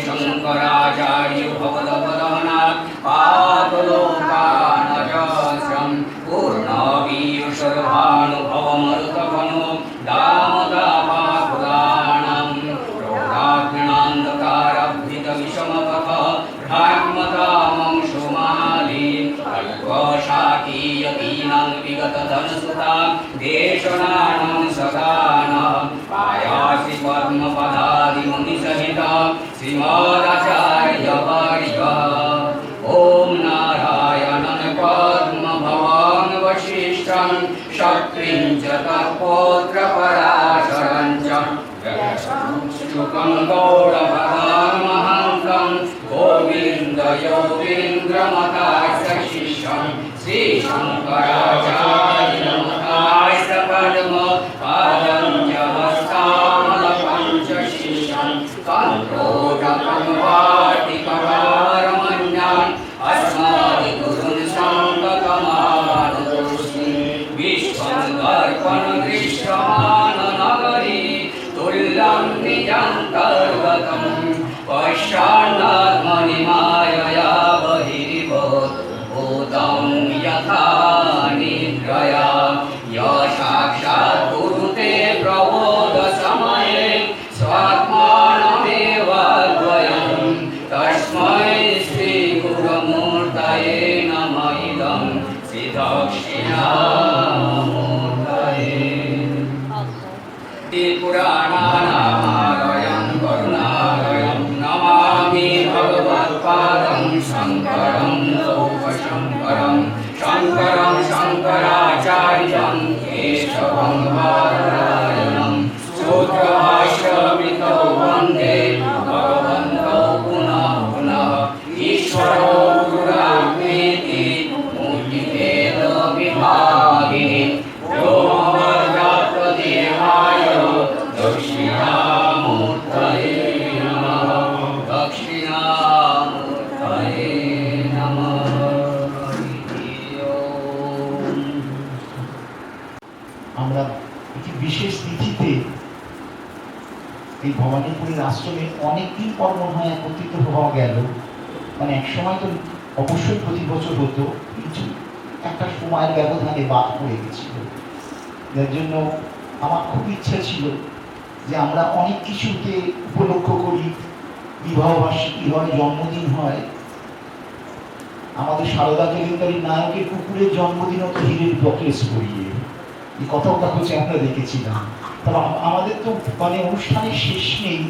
शंकराचार्य भगवदवदना पादलोकानजस्रं पूर्णवीयुषर्भानुभवमरुतवनो दामदापाकुदानं प्रौढाग्नान्धकारभृतविषमपथ भ्राग्मतामं सुमाली अल्पशाकीयतीनां विगतधनसुता देशनानं सदान पायासि पद्मपदादिमुनिसहिता श्रीमदाचार्यवर्य ॐ नारायणं पद्मभवान् वसिष्ठं शक्तिं च तत्पौत्रपराशरं च शुकं गौडभदां महन्तं गोविन्दयोगीन्द्रमतास्य शिष्यं श्रीशङ्कराचार्यमतास्य पद्मपादं च हस्तामलपञ्चशिष्यं कण्ठोटकंवाटिकरारमण्यान् अस्मादिगुरुन् सङ्गतमानतोऽस्मि विश्वं दर्पणदृश्यमाननगरी तुल्यं निजन्तर्गतं पश्चान्नात्मनिमायया बहिर्भूतं यथा निद्रया य साक्षात् कुरुते प्रबोधसमये स्वात्मानमेवाद्वयं तस्मै श्रीगुरुमूर्तये नमः इदं श्रीदक्षिणामूर्तये पुराणानामालयं करुणालयं नमामि भगवत्पादं शङ्करं लोकशङ्करं शङ्करं शङ्कराचार्यं केशवं बादरायणं सूत्रभाष्यमितो वन्दे भगवन्तौ पुनः पुनः ईश्वरो गुरुरात्मेति मूर्तिभेदविभागिनि व्योमवद्व्याप्तदेहाय दक्षिणामूर्तये नमः दक्षिणामूर्तये नमः। আমরা একটি বিশেষ তিথিতে এই ভবানীপুরের আশ্রমে অনেকদিন পর মনে হয় একত্রিত হওয়া গেল। মানে এক সময় তো অবশ্যই প্রতি বছর হতো, কিন্তু একটা সময়ের ব্যবধানে বাদ পড়ে গেছিল। যার জন্য আমার খুব ইচ্ছা ছিল যে আমরা অনেক কিছুতে উপলক্ষ করি, বিবাহবার্ষিকী হয়, জন্মদিন হয়। আমাদের সারদা কেলেঙ্কারীর নায়কের কুকুরের জন্মদিনও তো হীরের বকলেস করিয়ে, এই কথাও কাগজে আমরা দেখেছিলাম। তবে আমাদের তো মানে অনুষ্ঠানের শেষ নেই।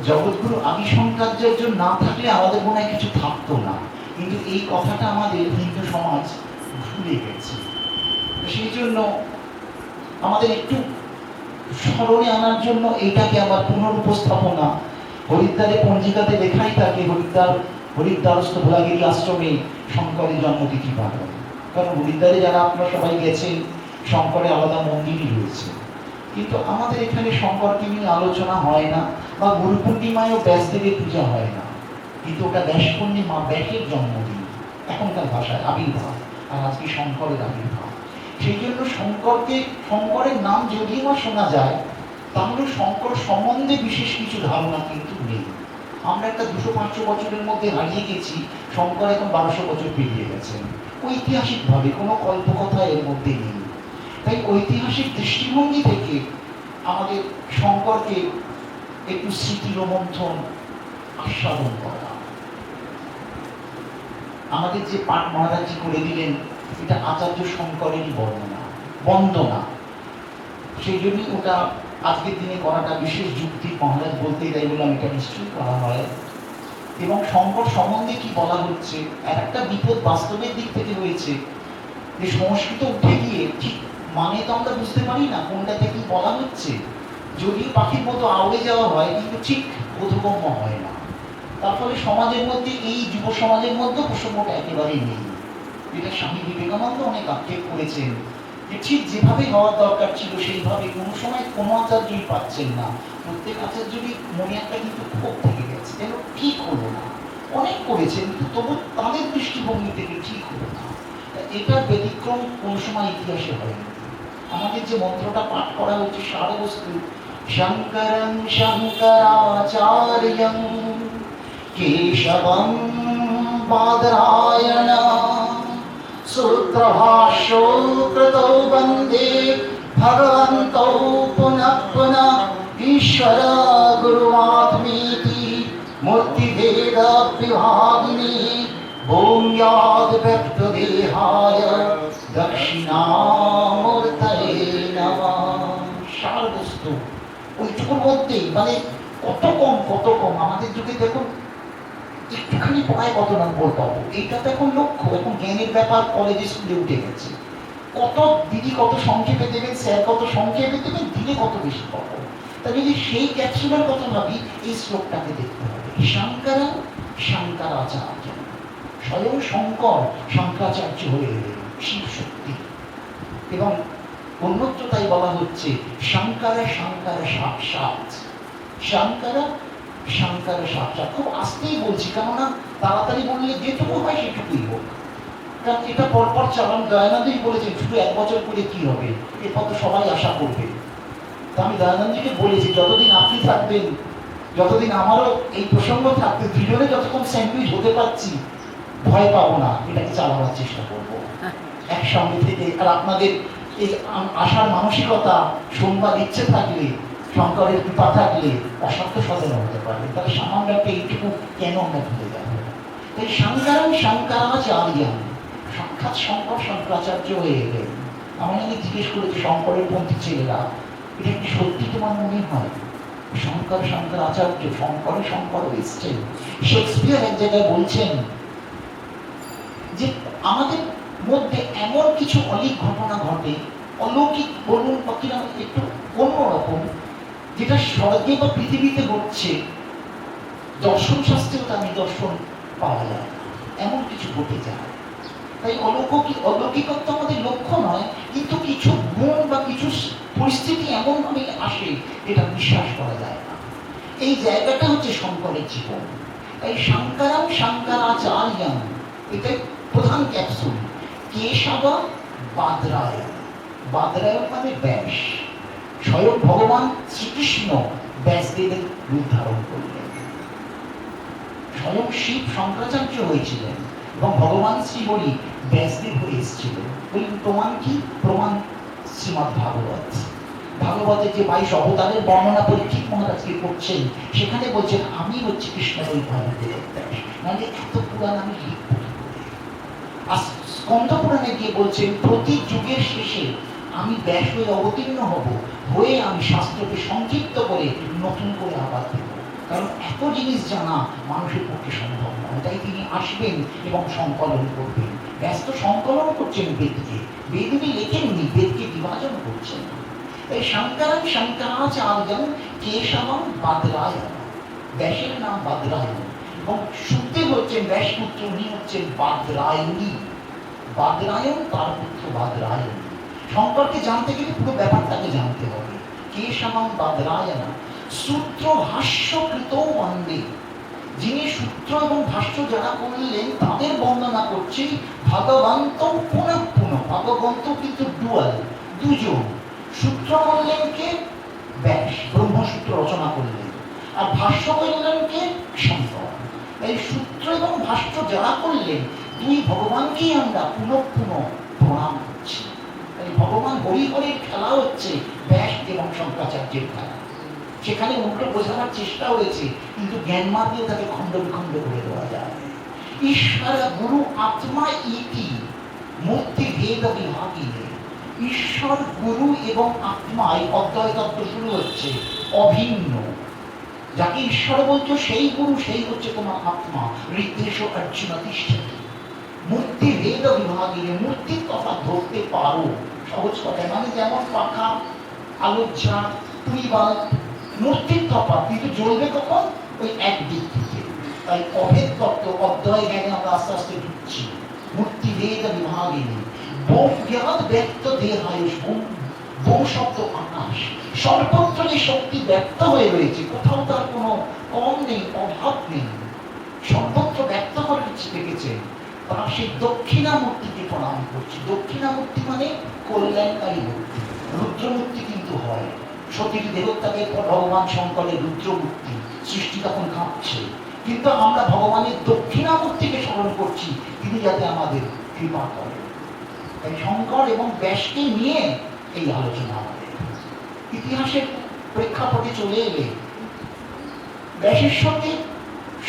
জগৎগুরু আদি শঙ্করাচার্য না থাকলে আমাদের মনে হয় কিছু থাকতো না, কিন্তু এই কথাটা আমাদের হিন্দু সমাজ ভুলে গেছে। সেই জন্য আমাদের একটু স্মরণে আনার জন্য এইটাকে আবার পুনরুপস্থাপনা। হরিদ্বারে পঞ্জিকাতে লেখাই থাকে হরিদ্বারস্থ ভোলাগিরি আশ্রমে শঙ্করের জন্মতিথি পালন। কারণ হরিদ্বারে যারা আপনারা সবাই গেছেন, শঙ্করের আলাদা মন্দিরই রয়েছে, কিন্তু আমাদের এখানে শঙ্করকে নিয়ে আলোচনা হয় না, বা গুরু পূর্ণিমায়ও ব্যাসদেবের পূজা হয় না। কিন্তু ওটা ব্যাস পূর্ণিমা, ব্যাসের জন্মদিন এখনকার ভাষায়, আবির্ভাব। আর আজকে শঙ্করের আবির্ভাব। সেই জন্য শঙ্করের নাম যদিও বা শোনা যায়, তাহলে শঙ্কর সম্বন্ধে বিশেষ কিছু ধারণা কিন্তু নেই। আমরা একটা 200-500 বছরের মধ্যে হারিয়ে গেছি, শঙ্কর এখন 1200 বছর পেরিয়ে গেছেন। ঐতিহাসিকভাবে কোনো কল্পকথা এর মধ্যে নেই। তাই ঐতিহাসিক দৃষ্টিভঙ্গি থেকে আমাদের শঙ্করকে একটু স্মৃতি রোমন্থন আস্বাদন করা। আমাদের যে পাঠ মহারাজজি করে দিলেন, এটা আচার্য শঙ্করেরই বন্দনা। সেই জন্যই ওটা আজকের দিনে করাটা বিশেষ যুক্তি। মহারাজ বলতেই তাই বললাম এটা নিশ্চয়ই করা হয়। এবং শঙ্কর সম্বন্ধে কি বলা হচ্ছে, আর একটা বিপদ বাস্তবের দিক থেকে হয়েছে যে সংস্কৃত উঠে গিয়ে ঠিক মানে তো আমরা বুঝতে পারি না কোনটাতে কি বলা হচ্ছে। যদিও পাখির মতো আউড়ে যাওয়া হয় কিন্তু ঠিক বোধগম্য হয় না। তার ফলে সমাজের মধ্যে, এই যুব সমাজের মধ্যে প্রসঙ্গটা একেবারেই নেই। যেটা স্বামী বিবেকানন্দ অনেক আক্ষেপ করেছেন যে ঠিক যেভাবে হওয়ার দরকার ছিল সেইভাবে কোনো সময় কোনো আচার্যই পাচ্ছেন না। প্রত্যেক আচার্যরই মনে একটা কিন্তু ক্ষোভ থেকে গেছে, যেন ঠিক হলো না। অনেক করেছেন কিন্তু তবু তাদের দৃষ্টিভঙ্গি থেকে ঠিক হলো না। এটার ব্যতিক্রম কোনো সময় ইতিহাসে হয়নি। আমাদের যে মন্ত্রটা পাঠ করা হচ্ছে সারবস্তু শঙ্করং শঙ্করাচার্যং কেশবং বাদরায়ণ সূত্রভাষ্যো কৃতৌ বন্দে ভগবন্তৌ পুনঃ পুনঃ ঈশ্বর গুরুমাত্মেতি মূর্তিভেদ বিভাগিনী ভূম্যাদ ব্যক্তদেহায় দক্ষিণামূর্তয়ে নমঃ। সারবস্তু ওইটুকুর মধ্যেই, মানে কত কম আমাদের যুগে দেখুন একটুখানি পড়ায় কত নম্বর পাবো, এইটা তো এখন লক্ষ্য। এখন জ্ঞানের ব্যাপার কলেজে স্কুলে উঠে গেছে। কত দিদি কত সংক্ষেপে দেবেন, স্যার কত সংক্ষেপে দেবেন, দিলে কত বেশি পাবো। তা যদি সেই ক্যাপসুলের কথা ভাবি, এই শ্লোকটাকে দেখতে হবে। শঙ্করং শঙ্করাচার্য, স্বয়ং শঙ্কর শঙ্করাচার্য হয়ে এলেন, শিব শক্তি। এবং অন্যত্র তাই বলা হচ্ছে শঙ্কর শঙ্কর সাক্ষাৎ, শঙ্কর শঙ্কর সাক্ষাৎ। খুব আস্তেই বলছি, কেননা তাড়াতাড়ি বললে যেটুকু হয় সেটুকুই হোক। কারণ এটা পরপর চালান। দয়ানন্দই বলেছেন শুধু 1 বছর করে কি হবে, এরপর তো সবাই আশা করবে। তা আমি দয়ানন্দকে বলেছি যতদিন আপনি থাকবেন, যতদিন আমারও এই প্রসঙ্গ থাকবে, দুজনে যতক্ষণ স্যান্ডউইচ হতে পারছি ভয় পাবো না, এটাকে চালাবার চেষ্টা করবো একসঙ্গে থেকে। আর আপনাদের এই আশার মানসিকতা, সোমবার ইচ্ছে থাকলে, শঙ্করের কৃপা থাকলে অসাধ্য সাধন হতে পারবে। তাহলে সামান্য একটা এইটুকু কেন আমরা ভুলে যাবো? তাই শঙ্করং শঙ্করাচার্যং, সাক্ষাৎ শঙ্কর শঙ্করাচার্য হয়ে এলেন। আমি জিজ্ঞেস করেছি শঙ্করের পন্থী ছেলেরা, এটা কি সত্যি তোমার মনে হয়? শঙ্কর শঙ্করাচার্য, শঙ্কর এসছেন। শেক্সপিয়ার এক জায়গায় বলছেন যে আমাদের মধ্যে এমন কিছু অলিক ঘটনা ঘটে, অলৌকিক বলুন বা কিনা একটু অন্যরকম, যেটা স্বর্গে বা পৃথিবীতে ঘটছে, দর্শন শাস্ত্রেও তার নিদর্শন পাওয়া যায়, এমন কিছু ঘটে যায়। তাই অলৌকিকত্ব আমাদের লক্ষ্য নয়, কিন্তু কিছু গুণ বা কিছু পরিস্থিতি এমনভাবে আসে যেটা বিশ্বাস করা যায় না। এই জায়গাটা হচ্ছে শঙ্করের জীবন। তাই শঙ্করং শঙ্করাচার্যং, এটাই প্রধান ক্যাপসুল। কেশব বাদরায়ণ, বাদরায়ণ মানে ব্যাস। স্বয়ং ভগবান শ্রীকৃষ্ণ ব্যাসদেবের রূপ ধারণ করলেন। স্বয়ং শিব শঙ্করাচার্য হয়েছিলেন এবং ভগবান শ্রীহরি ব্যাসদেব হয়ে এসেছিলেন। বললেন প্রমাণ কি? প্রমাণ শ্রীমদ্ ভাগবত। ভাগবতের যে 22 অবতারের বর্ণনা পরীক্ষিত মহারাজকে করছেন, সেখানে বলছেন আমি হচ্ছে কৃষ্ণের ওই ভাগবতের ব্যাস। মানে এত পুরাণ আমি লিখব কি করে? আর স্কন্ধ পুরাণে গিয়ে বলছেন প্রতি যুগের শেষে আমি ব্যাস হয়ে অবতীর্ণ হব, হয়ে আমি শাস্ত্রকে সংক্ষিপ্ত করে নতুন করে আবার দেব। কারণ এত জিনিস জানা মানুষের পক্ষে সম্ভব নয়। তাই তিনি আসবেন এবং সংকলন করবেন। ব্যাস তো সংকলন করছেন বেদকে, বেদ উনি লেখেননি, বেদকে বিভাজন করছেন। তাই শঙ্করং শঙ্করাচার্যং কেশবং বাদরায়ণ, ব্যাসের নাম বাদরায়ণ। এবং শুনতে হচ্ছেন ব্যাসপুত্র, উনি হচ্ছেন বাদরায়ণী। বাদরায়ণ তার পুত্র বাদরায়ণ। শঙ্করকে জানতে গেলে পুরো ব্যাপারটাকে জানতে হবে। কেশবং বাদরায়ণ সূত্র ভাষ্য কৃত বন্দে, যিনি সূত্র এবং ভাষ্য যারা করলেন তাদের বন্দনা করছি। ভগবন্ত পুনঃ পুনঃ, ভগবন্ত কিন্তু ডুয়াল, দুজন। সূত্র করলেন কে? ব্যাস, ব্রহ্মসূত্র রচনা করলেন। আর ভাষ্য করলেন কে? শঙ্কর। এই সূত্র এবং ভাষ্য যারা করলেন দুই ভগবানকেই আমরা পুনঃ পুনঃ প্রণাম করছি। তাই ভগবান হরিহরের খেলা হচ্ছে ব্যাস এবং শঙ্করাচার্যের খেলা। সেখানে উল্টো বোঝানোর চেষ্টা হয়েছে, কিন্তু জ্ঞান মার্গেও তাকে খণ্ড বিখণ্ড করে দেওয়া যায়। ঈশ্বর গুরু আত্মা ইতি মূর্তি ভেদ বিভাগিনে, ঈশ্বর গুরু এবং আত্মায় অদ্বয় তত্ত্ব শুরু হচ্ছে, অভিন্ন। যাকে ঈশ্বর বলছো সেই গুরু, সেই হচ্ছে তোমার আত্মা। ঋদ্দেশ অর্জুন তিষ্ঠতি মূর্তি ভেদ বিভাগিনে, মূর্তির তফাৎ ধরতে পারো। সহজ কথায় মানে যেমন পাখা, আলোর ঝাঁক, তুই বাল, মূর্তির তফাৎ, কিন্তু জ্বলবে কখন? ওই এক দিক থেকে। তাই অভেদ তত্ত্ব অধ্যয় জ্ঞানে আমরা আস্তে আস্তে ঢুকছি। মূর্তি ভেদ বিভাগিনী বোম জ্ঞান ব্যক্ত দেহায়ুষ, বোম শব্দ আকাশ, সর্বত্র যে শক্তি ব্যক্ত হয়ে রয়েছে, কোথাও তার কোনো কম নেই, অভাব নেই, সর্বত্র ব্যক্ত করে রেখেছে। তার সেই দক্ষিণামূর্তিকে প্রণাম করছি। দক্ষিণামূর্তি মানে কল্যাণকারী মূর্তি। রুদ্রমূর্তি কিন্তু হয় সতীর দেহত্যাগের পর ভগবান শঙ্করের রুদ্রমূর্তি, সৃষ্টি তখন কাঁপছে। কিন্তু আমরা ভগবানের দক্ষিণামূর্তিকে স্মরণ করছি, তিনি যাতে আমাদের কৃপা করেন। তাই শঙ্কর এবং ব্যাসকে নিয়ে এই আলোচনা আমাদের। ইতিহাসের প্রেক্ষাপটে চলে এলে ব্যাসের সঙ্গে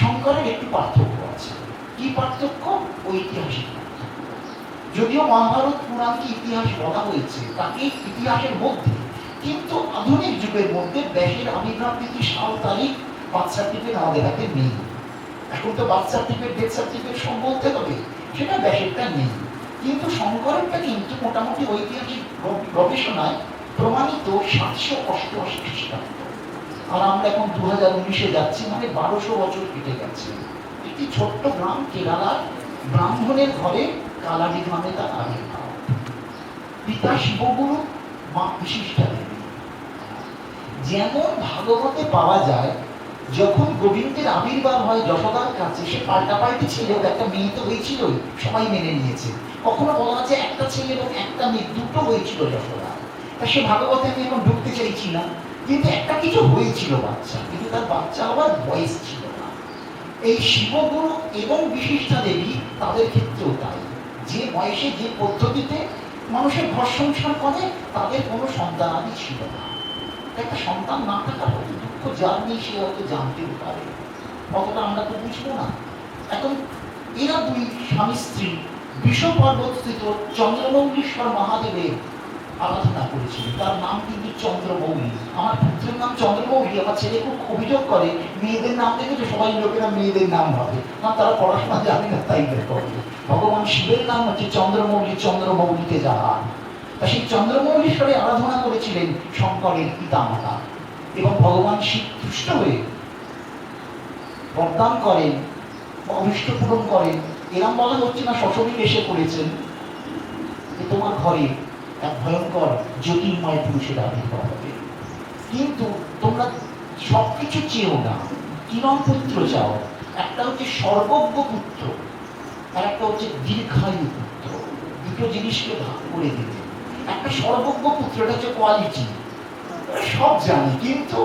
শঙ্করের একটু পার্থক্য আছে। কি পার্থক্য? ঐতিহাসিক পার্থক্য। যদিও মহাভারত পুরাণকে ইতিহাস বলা হয়েছে, তাকে ইতিহাসের মধ্যে, কিন্তু আধুনিক যুগের মধ্যে ব্যাসের আবির্ভাব তিথি, সাল, তারিখ, বার্থ সার্টিফিকেট আমাদের হাতে নেই। এখন তো বার্থ সার্টিফিকেট, ডেথ সার্টিফিকেট সব বলতে হবে, সেটা ব্যাসেরটা নেই। কিন্তু শঙ্করেরটা কিন্তু মোটামুটি ঐতিহাসিক গবেষণায় প্রমাণিত 788 খ্রিস্টাব্দ। আর আমরা এখন 2019-এ যাচ্ছি, মানে 1200 বছর কেটে গেছে। একটি ছোট্ট গ্রাম কেরালার ব্রাহ্মণের ঘরে কালারি গ্রামে তার আবির্ভাব। পিতা শিবগুরু, মা বিশিষ্টা দেবী। যেমন ভাগবতে পাওয়া যায়, যখন গোবিন্দের আবির্ভাব হয় যশোদার কাছে, সে পাল্টাপাল্টি ছিল, একটা মেয়ে তো হয়েছিল, সবাই মেনে নিয়েছে। কখনো বলা আছে একটা ছেলে এবং একটা মেয়ে, দুটো হয়েছিল যশোদা। তা সে ভাগবতে আমি এখন ঢুকতে চাইছি না, কিন্তু একটা কিছু হয়েছিল বাচ্চা, কিন্তু তার বাচ্চা হওয়ার বয়স ছিল না। এই শিবগুরু এবং বিশিষ্টা দেবী তাদের ক্ষেত্রেও তাই। যে বয়সে যে পদ্ধতিতে মানুষের ঘর সংসার করে, তাদের কোনো সন্তানাদি ছিল না। একটা সন্তান না থাকার হয়তো দুঃখ যার নেই, সে হয়তো জানতেও পারে, অতটা আমরা তো বুঝবো না। এখন এরা দুই স্বামী স্ত্রী বিশ্ব পর্বতস্থিত চন্দ্রমৌলীশ্বর মহাদেবের আরাধনা করেছিলেন। তার নাম কিন্তু চন্দ্রমৌলী। আমার পুত্রের নাম চন্দ্রমৌলী। আমার ছেলে খুব অভিযোগ করে, মেয়েদের নাম দেখে যে সবাই লোকেরা মেয়েদের নাম ভাবে, না তারা পড়াশোনা জানে না, তাই করে। ভগবান শিবের নাম হচ্ছে চন্দ্রমৌলী, চন্দ্রমৌলীতে যাহার। তা সেই চন্দ্রমৌলীশ্বরে আরাধনা করেছিলেন শঙ্করের পিতামাতা, এবং ভগবান শিব তুষ্ট হয়ে বরদান করেন, অভিষ্ট পূরণ করেন। এরম বলা হচ্ছে না শশবীর এসে পড়েছেন যে তোমার ঘরে এক ভয়ঙ্কর জ্যোতির্ময় পুরুষের আবির্ভাব হবে, কিন্তু তোমরা সবকিছু চেয়েও না, কিরম পুত্র চাও? একটা হচ্ছে সর্বজ্ঞ পুত্র, আর একটা হচ্ছে দীর্ঘায়ু পুত্র। দুটো জিনিসকে ভাগ করে দিতে। একটা সর্বজ্ঞ পুত্র, এটা হচ্ছে কোয়ালিটি, সব জানি, কিন্তু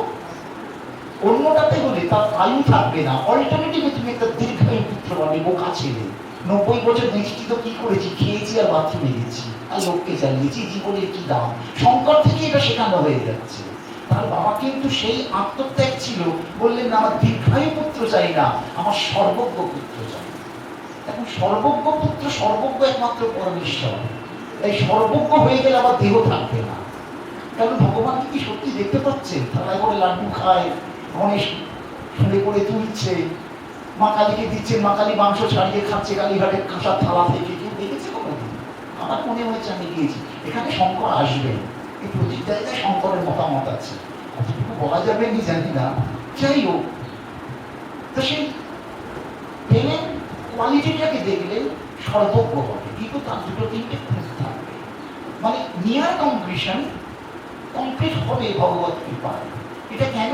অন্যটাতে হলে তার আয়ু থাকবে না। অল্টারনেটিভে তুমি একটা দীর্ঘায়ু পুত্র পাবে, বোকা ছেলে। 90 বছর বেঁচেছি তো কি করেছি? খেয়েছি আর বাথরুমে গেছি আর লোককে চালিয়েছি, জীবনের কি দাম। শঙ্কর থেকে এটা শেখানো হয়ে যাচ্ছে। তার বাবা কিন্তু সেই আত্মত্যাগ ছিল, বললেন না আমার দীর্ঘায়ু পুত্র চাই না, আমার সর্বজ্ঞ পুত্র চাই। এখন সর্বজ্ঞ পুত্র, সর্বজ্ঞ একমাত্র পরমেশ্বর। তাই সর্বজ্ঞ হয়ে গেলে আবার দেহ থাকবে না। কারণ ভগবান কি সত্যি দেখতে পাচ্ছেন? থালায় করে লাড্ডু খায়, গণেশ শুনে করে তুলছে, মা কালীকে দিচ্ছে, মা কালী মাংস ছাড়িয়ে খাচ্ছে কালীঘাটের কাঁসার থালা থেকে। কেউ দেখেছে কোনোদিন? আমার মনে হয়েছে আমি গিয়েছি। এখানে শঙ্কর আসবেন, এই প্রতি জায়গায় শঙ্করের মতামত আছে, কতটুকু বলা যাবে আমি জানি না। যাই হোক, তো সেই পেলেন কোয়ালিটিটাকে দেখলেন সর্বজ্ঞ হবে, কিন্তু তার দুটো তিনটে খুঁজ থাকবে, মানে নিয়ার কমপ্লিশন, কমপ্লিট হবে ভগবত কৃপায়। এটা কেন?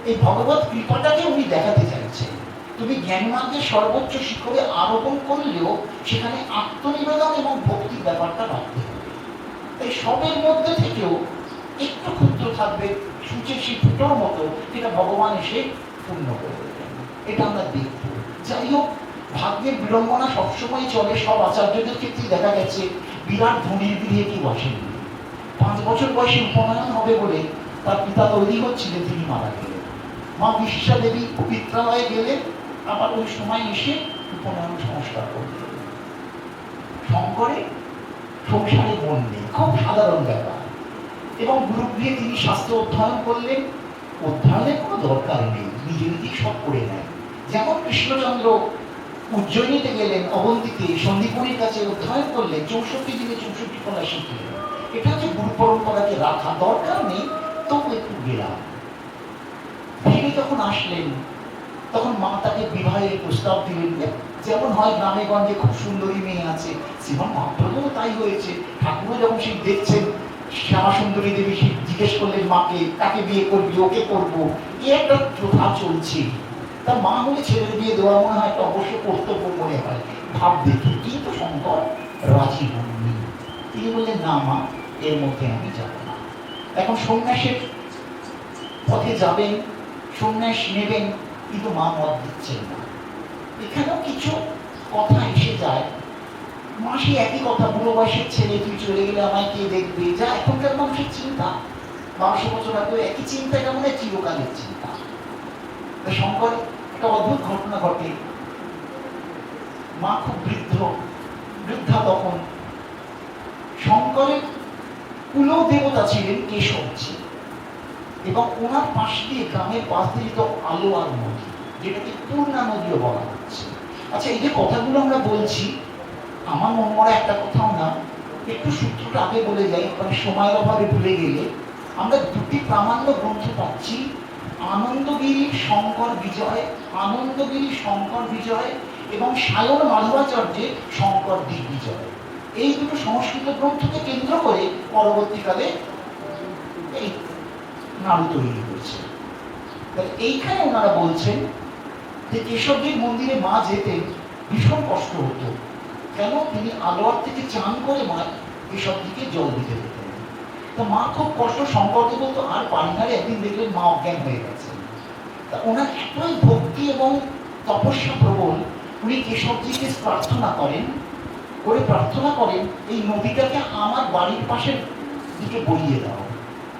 এই ভগবত কৃপাটাকে উনি দেখাতে চাইছেন। তুমি জ্ঞানমার্গের সর্বোচ্চ শিখরে আরোহণ করলেও সেখানে আত্মনিবেদন এবং ভক্তির ব্যাপারটা রাখতে হবে। তাই সবের মধ্যে থেকেও একটু ক্ষুদ্র থাকবে, সূচের সেই ফুটোর মতো, যেটা ভগবান এসে পূর্ণ করে দেবেন। এটা আমরা দেখব। যাই হোক, ভাগ্যের বিড়ম্বনা সবসময় চলে। সব আচার্যদের ক্ষেত্রে দেখা গেছে বিরাট ধনীর গৃহে কেউ আসেননি। 5 বছর বয়সে উপনয়ন হবে বলে তার পিতা তৈরি হচ্ছিলেন, তিনি মারা গেলেন। মা বিশিষ্টা দেবী পিত্রালয়ে গেলেন, আবার ওই সময় এসে উপনয়ন সংস্কার করলেন। শঙ্করে সংসারে মন নেই, খুব সাধারণ ব্যাপার। এবং গুরুগৃহে তিনি শাস্ত্র অধ্যয়ন করলেন। অধ্যয়নের কোনো দরকার নেই, নিজে নিজেই সব করে নেয়। যেমন কৃষ্ণচন্দ্র উজ্জয়িনীতে গেলেন, অবন্তীতে সন্দীপনীর কাছে অধ্যয়ন করলেন, 64 দিনে 64 কলা শিখলেন। এটা হচ্ছে গুরু পরম্পরাকে রাখা। দরকার নেই তবু একটু গেলাম। ফিরে যখন আসলেন তখন মা তাকে বিবাহের প্রস্তাব দিলেন। যেমন হয় গ্রামে গঞ্জে খুব সুন্দরী মেয়ে আছে, শ্রীমান মহাপ্রভুও তাই হয়েছে। ঠাকুরও যখন সেই দেখছেন শ্যামা সুন্দরী দেবী, সে জিজ্ঞেস করলেন মাকে, কাকে বিয়ে করবি? ওকে করবো। এ একটা প্রথা চলছে। তা মা হলে ছেলের বিয়ে দেওয়া মনে হয় একটা অবশ্য কর্তব্য মনে হয় ভাব দেখে। কিন্তু শঙ্কর রাজি হননি। তিনি বললেন, না মা, এর মধ্যে আমি যাব না। এখন সন্ন্যাসের পথে যাবেন, সন্ন্যাস নেবেন, কিন্তু মা মত দিচ্ছেন না। এখানেও কিছু কথা এসে যায়। মা সেই একই কথা, বুড়ো বয়সের ছেলে, তুই চলে গেলে আমায় কে দেখবে, যা এখনকার মানুষের চিন্তা। 1200 বছর আগেও একই চিন্তা, এটা মনে হয় চিরকালের চিন্তা। শঙ্কর একটা অদ্ভুত ঘটনা ঘটে। মা খুব বৃদ্ধা তখন। শঙ্করের কুল দেবতা ছিলেন কেশবজি, এবং ওনার পাশ দিয়ে, গ্রামের পাশ দিয়ে তো আলোয়ার নদী, যেটাকে পূর্ণা নদীও বলা হচ্ছে। আচ্ছা, এই যে কথাগুলো আমরা বলছি, আমার মন মরা একটা কথাও না, একটু সূত্রটা আগে বলে যাই, কারণ সময়ের অভাবে ভুলে গেলে। আমরা দুটি প্রামাণ্য গ্রন্থ পাচ্ছি, আনন্দগিরি শঙ্কর বিজয়, আনন্দগিরি শঙ্কর বিজয়, এবং সায়ন মাধবাচার্যের শঙ্কর দিগ্বিজয়। এই দুটো সংস্কৃত গ্রন্থকে কেন্দ্র করে পরবর্তীকালে এই নাড়ু তৈরি হয়েছে। এইখানে ওনারা বলছেন যে কেশবজির মন্দিরে মা যেতেন, ভীষণ কষ্ট হতো। কেন? তিনি আলোয়ার থেকে চান করে মা কেশবজিকে জল দিতে যেতেন। তো মা খুব কষ্ট, শঙ্করকে বলতো আর পারি না রে। একদিন দেখলেন মা অজ্ঞান হয়ে গেছেন। তা ওনার এতই ভক্তি এবং তপস্যা প্রবল, উনি কেশবজিকে প্রার্থনা করেন, এই নদীটাকে আমার বাড়ির পাশের দিকে বইয়ে দাও,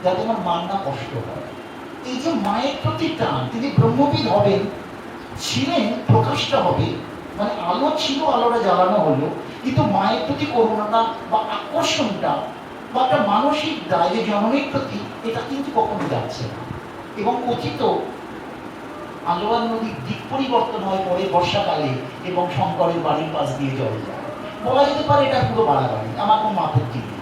যাতে আমার মার না কষ্ট হয়। এই যে মায়ের প্রতি টান, তিনি ব্রহ্মবিদ হবেন, ছিলেন, প্রকাশটা হবে, মানে আলো ছিল, আলোটা জ্বালানো হলো, কিন্তু মায়ের প্রতি করুণাটা বা আকর্ষণটা বা একটা মানসিক দায় যে জননীর প্রতি, এটা কিন্তু কখনো যাচ্ছে না। এবং কথিত আলোয়ার নদীর দিক পরিবর্তন হয় পরে বর্ষাকালে, এবং শঙ্করের বাড়ির পাশ দিয়ে জল যায়। বলা যেতে পারে এটা পুরো বাড়াবাড়ি, আমার কোনো আপত্তি নেই।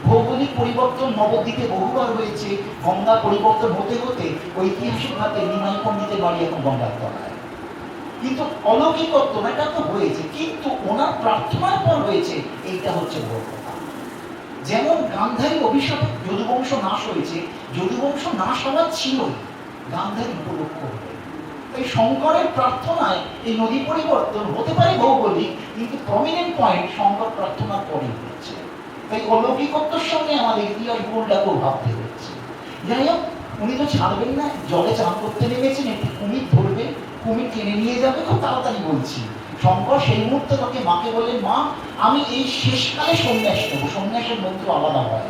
ভৌগোলিক পরিবর্তন নবদ্বীপে বহুবার হয়েছে, গঙ্গা পরিবর্তন হতে হতে ঐতিহাসিকভাবে নিমাই পণ্ডিতের বাড়ি এখন গঙ্গার তলায়। কিন্তু অলৌকিকত্ব এটা তো হয়েছে, কিন্তু ওনার প্রার্থনার পর হয়েছে, এইটা হচ্ছে বড় কথা। যেমন গান্ধারী অভিশাপে যদুবংশ নাশ হয়েছে, যদুবংশ নাশ হওয়ার ছিলই, গান্ধারী উপলক্ষ হয়ে। তাই শঙ্করের প্রার্থনায় এই নদী পরিবর্তন হতে পারে ভৌগোলিক, কিন্তু প্রমিনেন্ট পয়েন্ট শঙ্কর প্রার্থনার পরেই হচ্ছে। তাই অলৌকিকত্বের সঙ্গে আমাদের ইতিহাস ভুলটাকেও ভাবতে হচ্ছে। যাই হোক, উনি তো ছাড়বেন না, জলে চান করতে নেমেছেন, একটি কুমির ধরবে, কুমির টেনে নিয়ে যাবে, খুব তাড়াতাড়ি বলছি। শঙ্কর সেই মুহূর্তে তাকে মাকে বললেন, মা, আমি এই শেষকালে সন্ন্যাস নেবো, সন্ন্যাসের মন্ত্র আলাদা হয়,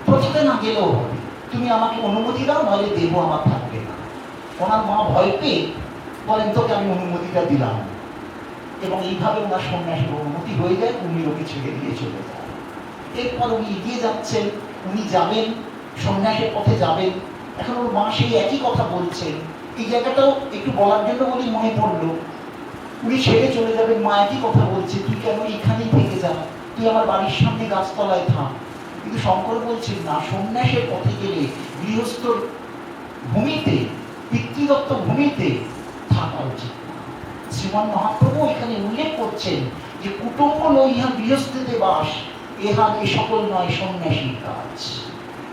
প্রথমে না গেলেও হবে, তুমি আমাকে অনুমতি দাও, নইলে দেবো আমার থাকবে না। ওনার মা ভয় পেয়ে বলেন, তোকে আমি অনুমতিটা দিলাম। এবং এইভাবে ওনার সন্ন্যাসের অনুমতি হয়ে যায়, কুমির ওকে ছেড়ে দিয়ে চলে যায়। এরপর উনি এগিয়ে যাচ্ছেন, উনি যাবেন, সন্ন্যাসের পথে যাবেন। এখন ওর মা সেই একই কথা বলছেন। এই জায়গাটাও একটু বলার জন্য বলেই মনে পড়লো, উনি ছেড়ে চলে যাবেন, মা একই কথা বলছে, তুই কেন এখানেই থেকে যা, তুই আমার বাড়ির সামনে গাছতলায় থাক। কিন্তু শঙ্কর বলছেন, না, সন্ন্যাসের পথে গেলে গৃহস্থর ভূমিতে, পিতৃদত্ত ভূমিতে থাকা উচিত না। শ্রীমান মহাপ্রভু এখানে উল্লেখ করছেন যে কুটুম্ব লইহা গৃহস্থতে বাস, এহার এ সকল নয় সন্ন্যাসীর কাজ।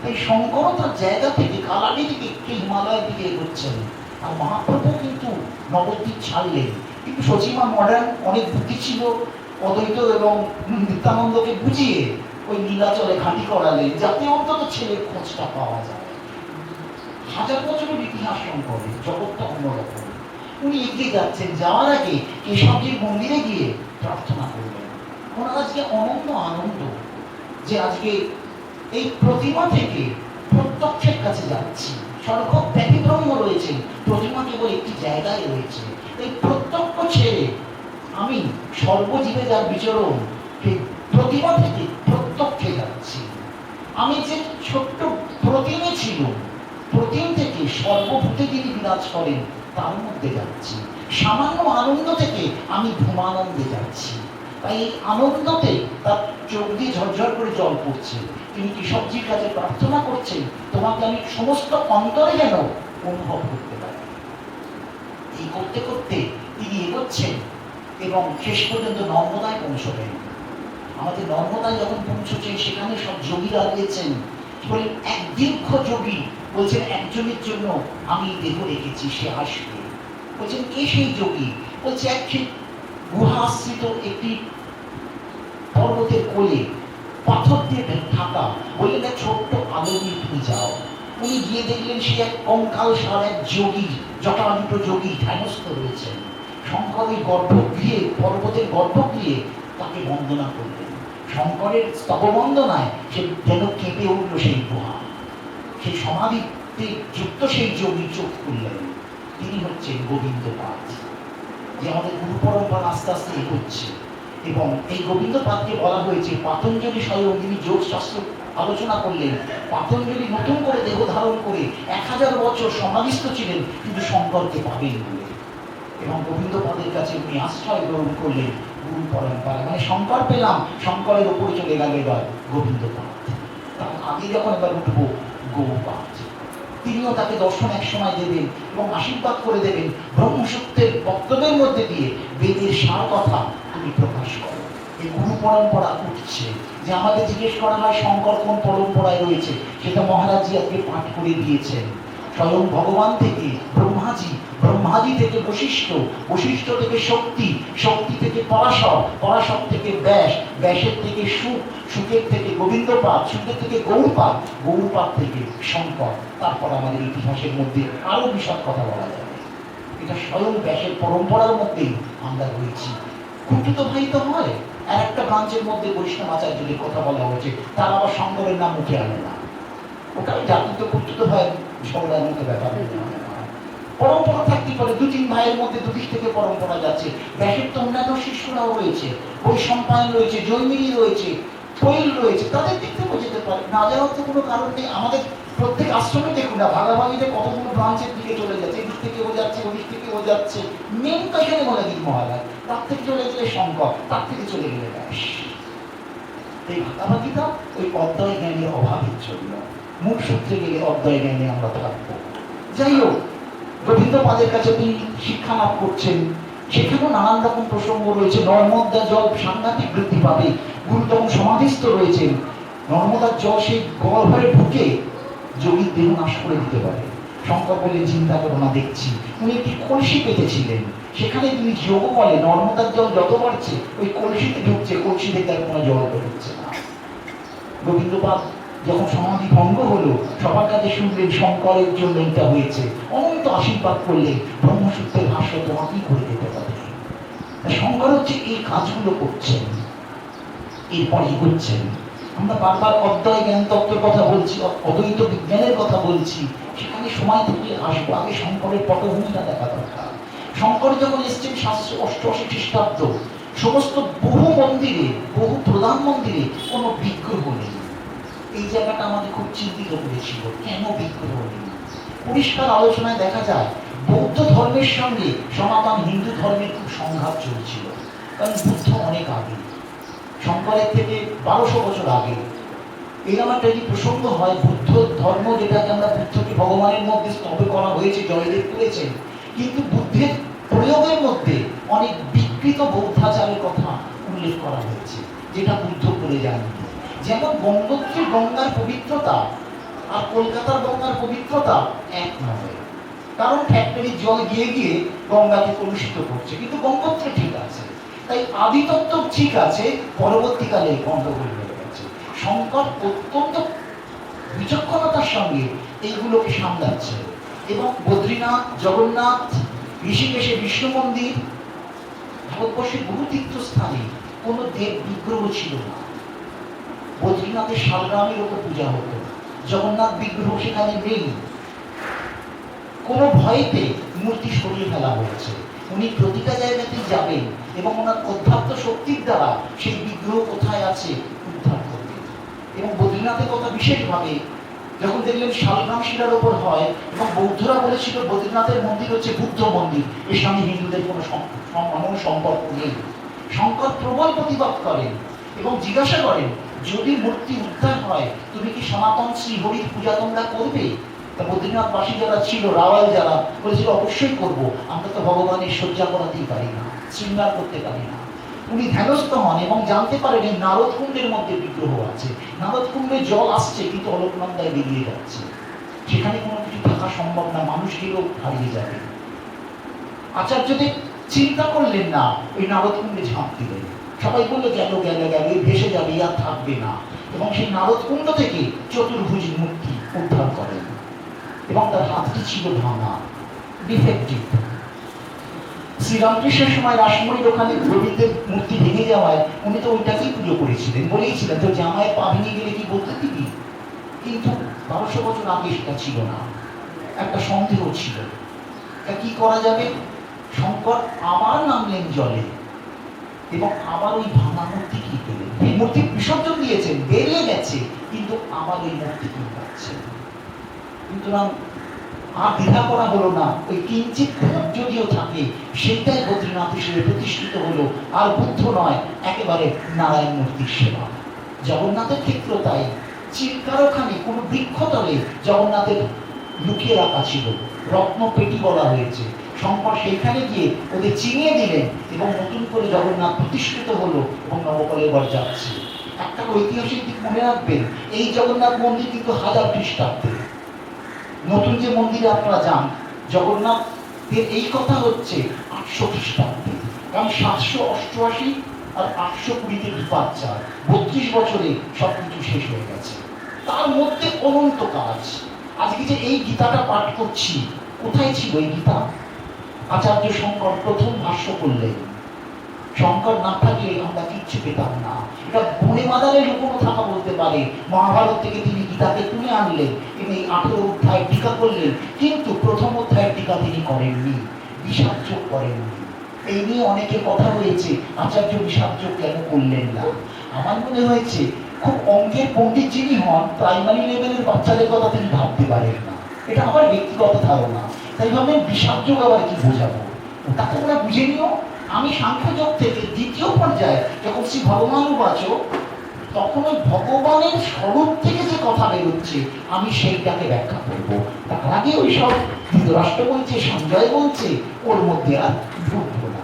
তাই শঙ্কর তার জায়গা থেকে কালানি দিকে একটু হিমালয়ের দিকে এগোচ্ছেন, আর মহাপ্রভু কিন্তু নবদ্বীপ ছাড়লেন। কিন্তু সচিমা মডার্ন, অনেক বুদ্ধি ছিল, অদ্বৈত এবং নিত্যানন্দকে বুঝিয়ে ওই নীলাচলে ঘাঁটি করালেন, যাতে অন্তত ছেলের খোঁজটা পাওয়া যায়। 1000 বছরের ইতিহাস শঙ্করের, জগৎটা অন্যরকম। উনি এগিয়ে যাচ্ছেন, যাওয়ার আগে কেশবজির মন্দিরে গিয়ে প্রার্থনা করলেন। ওনার আজকে অনন্ত আনন্দ যে আজকে এই প্রতিমা থেকে প্রত্যক্ষের কাছে যাচ্ছি। সর্বব্যাপী ব্রহ্ম রয়েছে, প্রতিমা কেবল একটি জায়গায় রয়েছে। এই প্রত্যক্ষ ছেড়ে আমি সর্বজীবে যার বিচরণ, সেই প্রতিমা থেকে প্রত্যক্ষে যাচ্ছি। আমি যে ছোট্ট প্রতিমে ছিল, প্রতিম থেকে সর্বভূতে যিনি বিরাজ করেন তার মধ্যে যাচ্ছি। সামান্য আনন্দ থেকে আমি ধূমানন্দে যাচ্ছি। তাই এই আনন্দতে তার চোখ দিয়ে ঝরঝর করে জল পড়ছে। তিনি কেশবজির কাছে প্রার্থনা করছেন, তোমাকে আমি সমস্ত অন্তরে যেন অনুভব করতে পারি। এই করতে করতে তিনি এগোচ্ছেন এবং শেষ পর্যন্ত নর্মদায় পৌঁছবেন। আমাদের নর্মদায় যখন পৌঁছচ্ছেন, সেখানে সব যোগীরা রয়েছেন। বলেন এক দীর্ঘ যোগী বলছেন, একজনের জন্য আমি দেহ রেখেছি, সে আসবে। বলছেন কে সেই যোগী? বলছে এক গুহা আশ্রিত একটি পর্বতের কোলে পাথর দিয়ে ঢাকা। বললেন এক ছোট্ট আলো নিয়ে তুমি যাও। উনি গিয়ে দেখলেন সে এক কঙ্কাল সার এক যোগী, জটাজুট যোগী ধ্যানস্থ রয়েছেন। শঙ্করের গর্ভগৃহে, পর্বতের গর্ভগৃহে তাকে বন্দনা করলেন। শঙ্করের স্তববন্দনায় সে যেন কেঁপে উঠল সেই গুহা। সেই সমাধিতে যুক্ত সেই যোগী চোখ খুললেন। তিনি হচ্ছেন গোবিন্দপাদ, যে আমাদের গুরু পরম্পরা আস্তে আস্তে এগোচ্ছে। এবং এই গোবিন্দপাদকে বলা হয়েছে, পাতঞ্জলি স্বয়ং তিনি যোগশাস্ত্র আলোচনা করলেন। পাতঞ্জলি নতুন করে দেহ ধারণ করে 1000 বছর সমাধিস্থ ছিলেন, কিন্তু শঙ্করকে পাবেন বলে। এবং গোবিন্দপাদের কাছে উনি আশ্রয় গ্রহণ করলেন গুরু পরম্পরা। মানে শঙ্কর পেলাম, শঙ্করের উপরে চলে গেল এবার গোবিন্দপাদ। তার আগে যখন এবার উঠবো গৌপাদ, তিনিও তাকে দর্শন এক সময় দেবেন এবং আশীর্বাদ করে দেবেন, ব্রহ্মসূত্রের বক্তব্যের মধ্যে দিয়ে বেদের সার কথা তুমি প্রকাশ করো। এই গুরু পরম্পরা উঠছে। যে আমাদের জিজ্ঞেস করা হয় শঙ্কর কোন পরম্পরায় রয়েছে, সেটা মহারাজজি আজকে পাঠ করে দিয়েছেন। স্বয়ং ভগবান থেকে ব্রহ্মাজি, ব্রহ্মাজি থেকে বশিষ্ঠ, বশিষ্ঠ থেকে শক্তি, শক্তি থেকে পরাশর, পরাশর থেকে ব্যাস, ব্যাসের থেকে সুখ, সুখের থেকে গোবিন্দপাদ, সুখের থেকে গৌরপাদ, গৌরপাদ থেকে শঙ্কর। তারপর আমাদের ইতিহাসের মধ্যে আরো বিশদ কথা বলা যাবে। এটা স্বয়ং ব্যাসের পরম্পরার মধ্যেই আমরা রয়েছি। কুণ্ঠিত ভাই তো হয়, আর একটা ব্রাঞ্চের মধ্যে বৈষ্ণব আচার্যদের কথা বলা হয়েছে, তার আবার শঙ্করের নাম উঠে আনে না। ওটা জাতি তো কুণ্ঠিত ভাই ঝগড়ার মতো ব্যাপার। পরম্পরা থাকতে পারে, 2-3 ভাইয়ের মধ্যে দুদিক থেকে পরম্পরা যাচ্ছে। ব্যাসের তো অন্যান্য শিষ্যরাও রয়েছে, বৈশম্পায়ন রয়েছে, জৈমিনী রয়েছে, তৈল রয়েছে, তাদের দিক থেকেও যেতে পারে। না যাওয়ার তো কোনো কারণ নেই। আমাদের প্রত্যেক আশ্রমে দেখুন না, ভাগাভাগিতে কতগুলো ব্রাঞ্চের দিকে চলে যাচ্ছে, এদিক থেকে ও যাচ্ছে, ওদিক থেকে ও যাচ্ছে। মেন তো এখানে বলে দিন মহারাজ, তার থেকে চলে গেলে শঙ্কর, তার থেকে চলে গেলে ব্যাস। এই ভাগাভাগিটা ওই অদ্বয় জ্ঞানের অভাবের জন্য। মুখ সূত্রে গেলে অদ্বয় জ্ঞানে আমরা থাকবো। যাই হোক, গোবিন্দপাদের কাছে তিনি শিক্ষা লাভ করছেন। সেখানেও নানান রকম প্রসঙ্গ রয়েছে। নর্মদা জল সাংঘাতিক বৃদ্ধি পাবে। গুরু তখন সমাধিস্থ রয়েছেন। নর্মদার জল সেই গহ্বরে ঢুকে যোগীর দেহ নাশ করে দিতে পারে। শঙ্কর বললেন চিন্তা করো না, দেখছি। উনি একটি কলসি পেতেছিলেন, সেখানে তিনি যোগ বলে নর্মদার জল যত বাড়ছে ওই কলসিতে ঢুকছে, কলসি থেকে আর কোনো জল বেরোচ্ছে না। গোবিন্দপাদ যখন সমাধি ভঙ্গ হলো, সবার কাছে শুনলেন শঙ্করের জন্য এটা হয়েছে, অনন্ত আশীর্বাদ করলেন, ব্রহ্মসূত্রের ভাষ্য তোমাকেই করে দিতে পারে। শঙ্কর হচ্ছে এই কাজগুলো করছেন, এরপর এগোচ্ছেন। আমরা বারবার অদ্বয় জ্ঞান তত্ত্বের কথা বলছি, অদ্বৈত বিজ্ঞানের কথা বলছি, সেখানে সময় থেকে আসবো। আগে শঙ্করের পটভূমিটা দেখা দরকার। শঙ্কর যখন এসছেন 788 খ্রিস্টাব্দ, সমস্ত বহু মন্দিরে, বহু প্রধান মন্দিরে কোনো বিগ্রহ নেই। এই জায়গাটা আমাদের খুব চিন্তিত করেছিল, কেন বিগ্রহ নেই। পরিষ্কার আলোচনায় দেখা যায় বৌদ্ধ ধর্মের সঙ্গে সনাতন হিন্দু ধর্মের খুব সংঘাত চলছিল। কারণ বুদ্ধ অনেক আগে, শঙ্করের থেকে 1200 বছর আগে। এরকম একটা যদি প্রসঙ্গ হয়, বুদ্ধ ধর্ম যেটাকে আমরা বুদ্ধকে ভগবানের মধ্যে স্তবে করা হয়েছে, জয়দেব করেছেন, কিন্তু বুদ্ধের প্রয়োগের মধ্যে অনেক বিকৃত বৌদ্ধাচারের কথা উল্লেখ করা হয়েছে, যেটা বুদ্ধ করে যাননি। যেমন গঙ্গোত্রীর গঙ্গার পবিত্রতা আর কলকাতার গঙ্গার পবিত্রতা এক নয়। কারণ ফ্যাক্টরির জল গিয়ে গিয়ে গঙ্গাকে কলুষিত করছে, কিন্তু গঙ্গোত্রী ঠিক আছে। তাই আদিতত্ত্ব ঠিক আছে, পরবর্তীকালে গন্ডগোল হয়ে গেছে। শঙ্কর অত্যন্ত বিচক্ষণতার সঙ্গে এইগুলোকে সামলাচ্ছে। এবং বদ্রীনাথ, জগন্নাথ, ঋষিকেশে বিষ্ণু মন্দির, ভারতবর্ষের বহু তীর্থস্থানে কোনো দেব বিগ্রহ ছিল না। বদ্রীনাথের শালগ্রামের ওপর পূজা হতো, জগন্নাথ বিগ্রহ সেখানে নেই। কোনো ভয়তে মূর্তি সরিয়ে ফেলা হয়েছে। উনি প্রতিটা জায়গাতেই যাবেন এবং ওনার অধ্যাত্ম শক্তির দ্বারা সেই বিগ্রহ কোথায় আছে উদ্ধার করবেন। এবং বদ্রীনাথের কথা বিশেষভাবে যখন দেখলেন শালগ্রাম শিলার ওপর হয়, এবং বৌদ্ধরা বলেছিল বদ্রীনাথের মন্দির হচ্ছে বুদ্ধ মন্দির, এর সঙ্গে হিন্দুদের কোনো সম্পর্ক নেই। শঙ্কর প্রবল প্রতিবাদ করেন এবং জিজ্ঞাসা করেন যদি মূর্তি উদ্ধার হয় তুমি কি সনাতন শ্রীহরির পূজা তোমরা করবে? তা বদ্রীনাথবাসী যারা ছিল, রাওয়াল যারা, বলেছিল অবশ্যই করব, আমরা তো ভগবানের শয্যা করাতেই পারি না, শৃঙ্গার করতে পারি না। উনি ধ্যানস্থ হন এবং জানতে পারেন এই নারদ কুণ্ডের মধ্যে বিগ্রহ আছে, নারদ কুণ্ডে জল আসছে কিন্তু অলকনন্দায় বেরিয়ে যাচ্ছে, সেখানে কোনো কিছু থাকা সম্ভব না, মানুষ গেলেও হারিয়ে যাবে। আচার্যদেব চিন্তা করলেন না, ওই নারদ কুণ্ডে ঝাঁপ দিলেন। সবাই বললো গেল গেল গেল, ভেসে যাবে, আর থাকবে না। এবং সেই নারদ কুণ্ড থেকে চতুর্ভুজ মূর্তি উদ্ধার করেন এবং তার হাতটি ছিল ভাঙা, ডিফেক্টিভ। শ্রীরামকৃষ্ণের সময় রাসমণির ওখানে গোবিন্দের মূর্তি ভেঙে যাওয়ায় উনি তো ওইটাকেই পুজো করেছিলেন, বলেইছিলেন তো জামাইয়ের পা ভেঙে গেলে কি বলতে দিবি। কিন্তু 1200 বছর আগে সেটা ছিল না, একটা সন্দেহ ছিল, তা কি করা যাবে। শঙ্কর আবার নামলেন জলে এবং আবার ওই ভাঙা মূর্তি কি পেলেন, এই মূর্তি বিসর্জন দিয়েছেন, বেরিয়ে গেছে, কিন্তু আবার ওই মূর্তি কি পাচ্ছেন। সুতরাং আর দ্বিধা করা হলো না, ওই কিঞ্চিত খুব যদিও থাকে সেইটাই বদ্রীনাথ হিসেবে প্রতিষ্ঠিত হলো, আর বুদ্ধ নয়, একেবারে নারায়ণ মূর্তির সেবা। জগন্নাথের ক্ষেত্র তাই, চিৎকারখানি কোনো বৃক্ষতলে জগন্নাথের লুকিয়ে রাখা ছিল, রত্ন পেটি বলা হয়েছে। শঙ্কর সেইখানে গিয়ে ওদের চিনিয়ে দিলেন এবং নতুন করে জগন্নাথ প্রতিষ্ঠিত হলো এবং নবকলেবর যাচ্ছে। একটা ঐতিহাসিক দিক মনে রাখবেন, এই জগন্নাথ মন্দির কিন্তু 1000 খ্রিস্টাব্দে, নতুন যে মন্দিরে আপনারা যান জগন্নাথের এই কথা হচ্ছে 800 খ্রিস্টাব্দে, কারণ 788 আর 820-তে ডিপার্চার, 32 বছরে সবকিছু শেষ হয়ে গেছে। তার মধ্যে অনন্ত কাজ। আজকে যে এই গীতাটা পাঠ করছি, কোথায় ছিল এই গীতা? আচার্য শঙ্কর প্রথম ভাষ্য করলেন, শঙ্কর না থাকলে আমরা কিচ্ছু পেতাম না। এটা বনে বাজারে লুকোনো থাকা বলতে পারে। মহাভারত থেকে তিনি গীতাকে তুলে আনলেন এবং এই 18 অধ্যায় টিকা করলেন, কিন্তু প্রথম অধ্যায়ের টিকা তিনি করেননি, বিষাদযোগ করেননি। এই নিয়ে অনেকে কথা হয়েছে, আচার্য বিষাদযোগ কেন করলেন না। আমার মনে হয়েছে খুব অঙ্কের পণ্ডিত যিনি হন, প্রাইমারি লেভেলের বাচ্চাদের কথা তিনি ভাবতে পারেন না, এটা আমার ব্যক্তিগত ধারণা। তাই ভাবলেন বিষাদযোগ আবার কি বোঝাবো, ওটা তোমরা বুঝে নিও। আমি সাংখ্যযোগ থেকে দ্বিতীয় পর্যায়ে যখন শ্রী ভগবান উবাচ, তখন ওই ভগবানের স্বরূপ থেকে যে কথা বেরোচ্ছে আমি সেইটাকে ব্যাখ্যা করব। তার আগে ওই সব ধৃতরাষ্ট্র বলছে, সঞ্জয় বলছে, ওর মধ্যে আর ঢুকবো না,